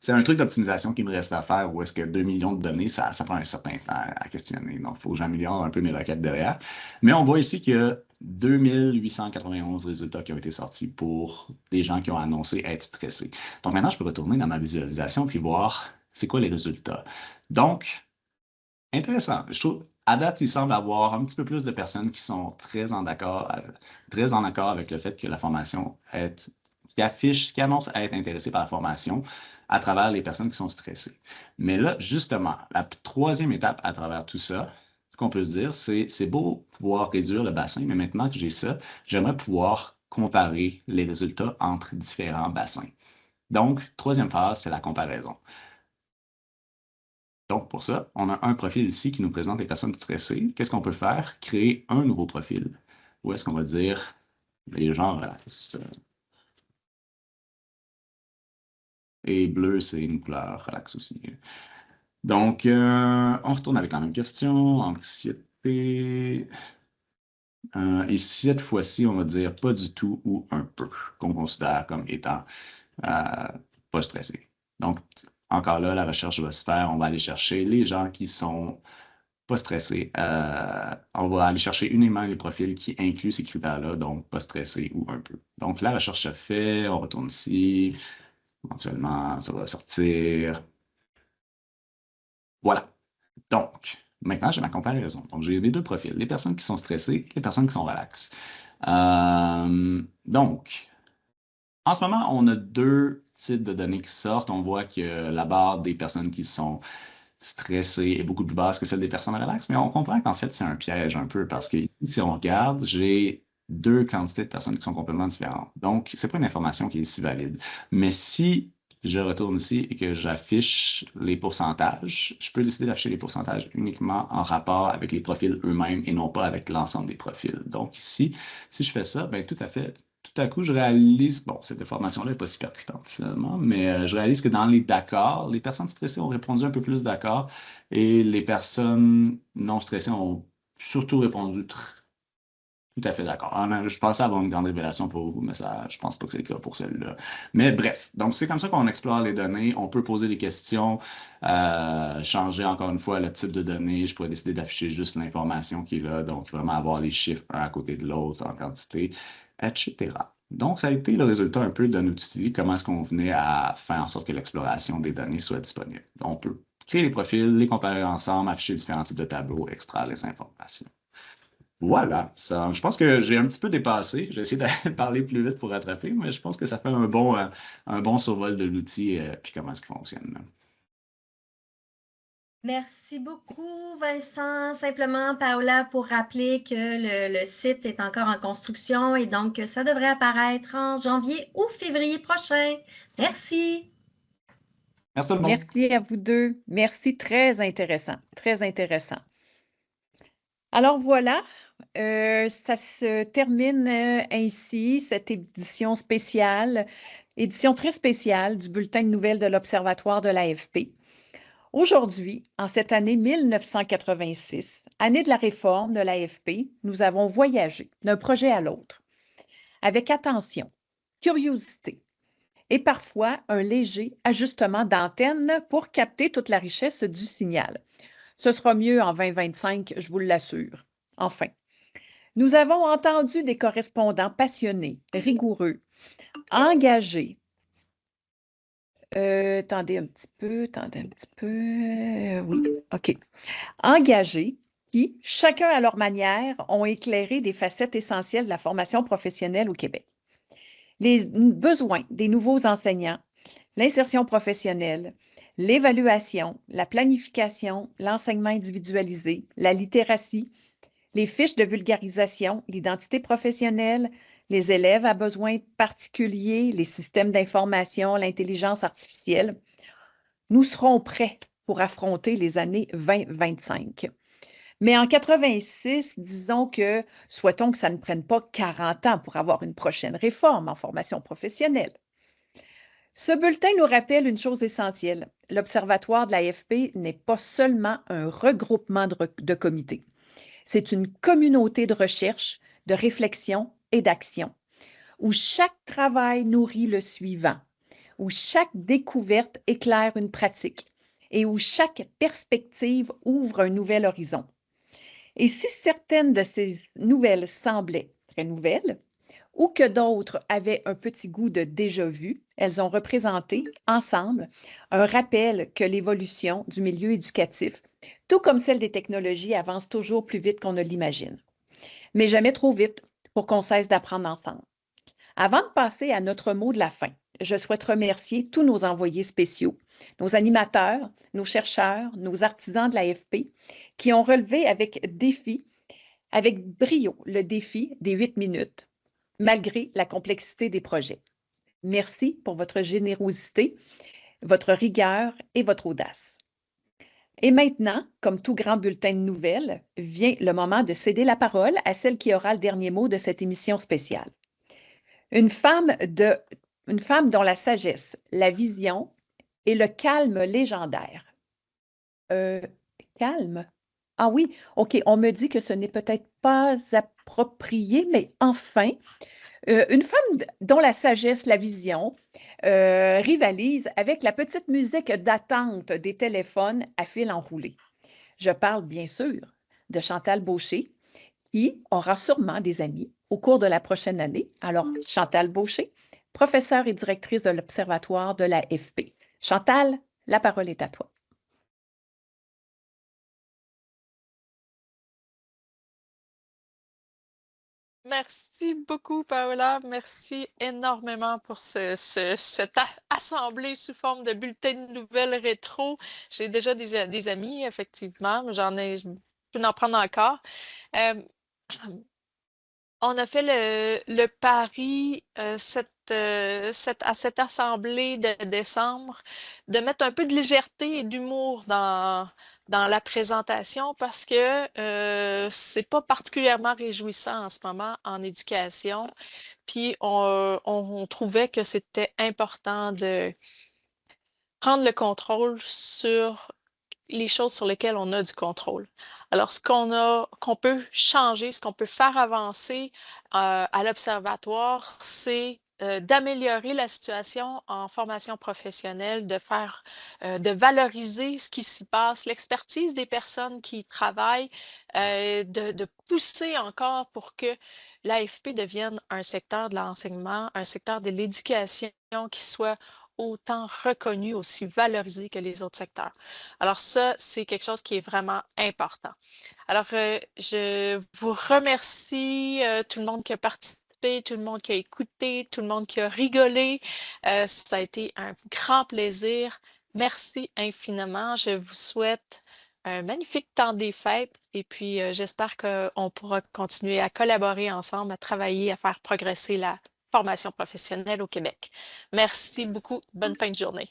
C'est un truc d'optimisation qui me reste à faire où est-ce que 2 millions de données, ça prend un certain temps à questionner. Donc, il faut que j'améliore un peu mes requêtes derrière. Mais on voit ici qu'il y a 2891 résultats qui ont été sortis pour des gens qui ont annoncé être stressés. Donc, maintenant, je peux retourner dans ma visualisation puis voir c'est quoi les résultats. Donc, intéressant. Je trouve, à date, il semble avoir un petit peu plus de personnes qui sont très en accord avec le fait que la formation qui annonce être intéressée par la formation à travers les personnes qui sont stressées. Mais là, justement, la troisième étape à travers tout ça, ce qu'on peut se dire, c'est beau pouvoir réduire le bassin, mais maintenant que j'ai ça, j'aimerais pouvoir comparer les résultats entre différents bassins. Donc, troisième phase, c'est la comparaison. Donc, pour ça, on a un profil ici qui nous présente les personnes stressées. Qu'est-ce qu'on peut faire? Créer un nouveau profil. Où est-ce qu'on va dire les gens relaxent? Et bleu, c'est une couleur relax aussi. Donc, on retourne avec la même question. Anxiété. Et cette fois-ci, on va dire pas du tout ou un peu, qu'on considère comme étant pas stressé. Donc, encore là, la recherche va se faire. On va aller chercher les gens qui sont pas stressés. On va aller chercher uniquement les profils qui incluent ces critères-là, donc pas stressé ou un peu. Donc, la recherche se fait. On retourne ici. Éventuellement, ça va sortir. Voilà. Donc, maintenant, j'ai ma comparaison. Donc, j'ai les 2 profils, les personnes qui sont stressées, les personnes qui sont relaxes. Donc, en ce moment, on a 2 types de données qui sortent. On voit que la barre des personnes qui sont stressées est beaucoup plus basse que celle des personnes relaxes, mais on comprend qu'en fait, c'est un piège un peu parce que si on regarde, j'ai 2 quantités de personnes qui sont complètement différentes. Donc, ce n'est pas une information qui est si valide. Mais si je retourne ici et que j'affiche les pourcentages, je peux décider d'afficher les pourcentages uniquement en rapport avec les profils eux-mêmes et non pas avec l'ensemble des profils. Donc ici, si je fais ça, bien, tout à coup, je réalise, bon, cette information-là n'est pas si percutante finalement, mais je réalise que dans les d'accords, les personnes stressées ont répondu un peu plus d'accord et les personnes non stressées ont surtout répondu Tout à fait d'accord. Je pensais avoir une grande révélation pour vous, mais ça, je pense pas que c'est le cas pour celle-là. Mais bref, donc c'est comme ça qu'on explore les données. On peut poser des questions, changer encore une fois le type de données. Je pourrais décider d'afficher juste l'information qui est là, donc vraiment avoir les chiffres un à côté de l'autre en quantité, etc. Donc, ça a été le résultat un peu de notre outil, comment est-ce qu'on venait à faire en sorte que l'exploration des données soit disponible. On peut créer les profils, les comparer ensemble, afficher différents types de tableaux, extraire les informations. Voilà, ça, je pense que j'ai un petit peu dépassé. J'ai essayé de parler plus vite pour rattraper, mais je pense que ça fait un bon survol de l'outil et puis comment est-ce qu'il fonctionne. Merci beaucoup, Vincent. Simplement, Paola, pour rappeler que le site est encore en construction et donc ça devrait apparaître en janvier ou février prochain. Merci. Merci tout le monde. Merci à vous deux. Merci, très intéressant, très intéressant. Alors voilà, ça se termine ainsi, cette édition spéciale, édition très spéciale du Bulletin de nouvelles de l'Observatoire de l'AFP. Aujourd'hui, en cette année 1986, année de la réforme de l'AFP, nous avons voyagé d'un projet à l'autre, avec attention, curiosité et parfois un léger ajustement d'antenne pour capter toute la richesse du signal. Ce sera mieux en 2025, je vous l'assure. Enfin, nous avons entendu des correspondants passionnés, rigoureux, engagés. Attendez un petit peu. Oui, OK. Engagés qui, chacun à leur manière, ont éclairé des facettes essentielles de la formation professionnelle au Québec. Les besoins des nouveaux enseignants, l'insertion professionnelle, l'évaluation, la planification, l'enseignement individualisé, la littératie, les fiches de vulgarisation, l'identité professionnelle, les élèves à besoins particuliers, les systèmes d'information, l'intelligence artificielle. Nous serons prêts pour affronter les années 2025. Mais en 86, souhaitons que ça ne prenne pas 40 ans pour avoir une prochaine réforme en formation professionnelle. Ce bulletin nous rappelle une chose essentielle. L'Observatoire de l'AFP n'est pas seulement un regroupement de comités. C'est une communauté de recherche, de réflexion et d'action, où chaque travail nourrit le suivant, où chaque découverte éclaire une pratique et où chaque perspective ouvre un nouvel horizon. Et si certaines de ces nouvelles semblaient très nouvelles, ou que d'autres avaient un petit goût de déjà-vu, elles ont représenté, ensemble, un rappel que l'évolution du milieu éducatif, tout comme celle des technologies, avance toujours plus vite qu'on ne l'imagine. Mais jamais trop vite pour qu'on cesse d'apprendre ensemble. Avant de passer à notre mot de la fin, je souhaite remercier tous nos envoyés spéciaux, nos animateurs, nos chercheurs, nos artisans de l'AFP qui ont relevé avec brio le défi des 8 minutes, malgré la complexité des projets. Merci pour votre générosité, votre rigueur et votre audace. Et maintenant, comme tout grand bulletin de nouvelles, vient le moment de céder la parole à celle qui aura le dernier mot de cette émission spéciale. Une femme dont la sagesse, la vision et le calme légendaire. Calme? Ah oui, OK, on me dit que ce n'est peut-être pas approprié, mais enfin, une femme dont la sagesse, la vision rivalise avec la petite musique d'attente des téléphones à fil enroulé. Je parle bien sûr de Chantal Beauché, qui aura sûrement des amis au cours de la prochaine année. Alors, Chantal Beauché, professeure et directrice de l'Observatoire de l'AFP. Chantal, la parole est à toi. Merci beaucoup, Paola. Merci énormément pour cette assemblée sous forme de bulletin de nouvelles rétro. J'ai déjà des amis, effectivement, mais je peux en prendre encore. On a fait le pari à cette assemblée de décembre de mettre un peu de légèreté et d'humour dans la présentation parce que c'est pas particulièrement réjouissant en ce moment en éducation. Puis on trouvait que c'était important de prendre le contrôle sur les choses sur lesquelles on a du contrôle. Alors, ce qu'on peut changer, ce qu'on peut faire avancer à l'Observatoire, c'est d'améliorer la situation en formation professionnelle, de valoriser ce qui s'y passe, l'expertise des personnes qui y travaillent, de pousser encore pour que l'AFP devienne un secteur de l'enseignement, un secteur de l'éducation qui soit autant reconnu, aussi valorisé que les autres secteurs. Alors ça, c'est quelque chose qui est vraiment important. Alors, je vous remercie tout le monde qui a participé, tout le monde qui a écouté, tout le monde qui a rigolé. Ça a été un grand plaisir. Merci infiniment. Je vous souhaite un magnifique temps des fêtes et puis j'espère qu'on pourra continuer à collaborer ensemble, à travailler, à faire progresser la formation professionnelle au Québec. Merci beaucoup. Bonne fin de journée.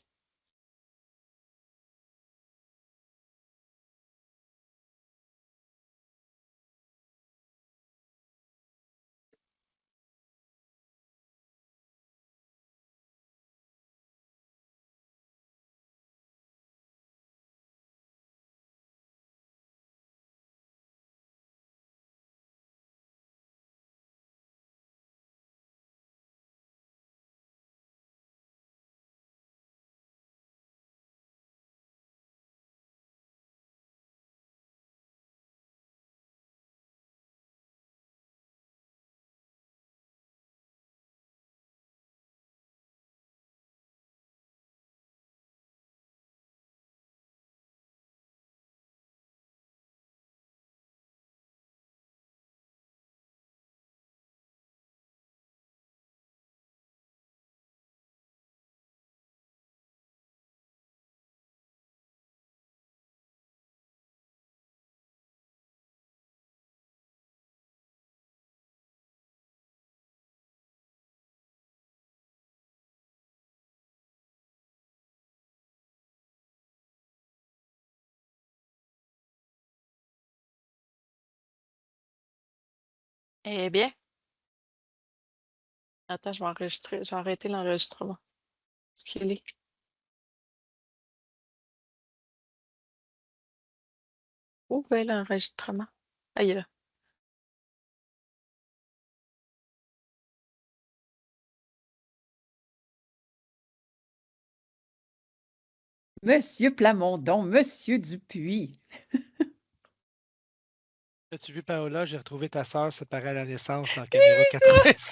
Eh bien, attends, je vais enregistrer, je vais arrêter l'enregistrement. Ce qu'il est. Où est l'enregistrement? Ah, il est là. Monsieur Plamondon, Monsieur Dupuis. As-tu vu, Paola, j'ai retrouvé ta sœur séparée à la naissance dans Caméra 87.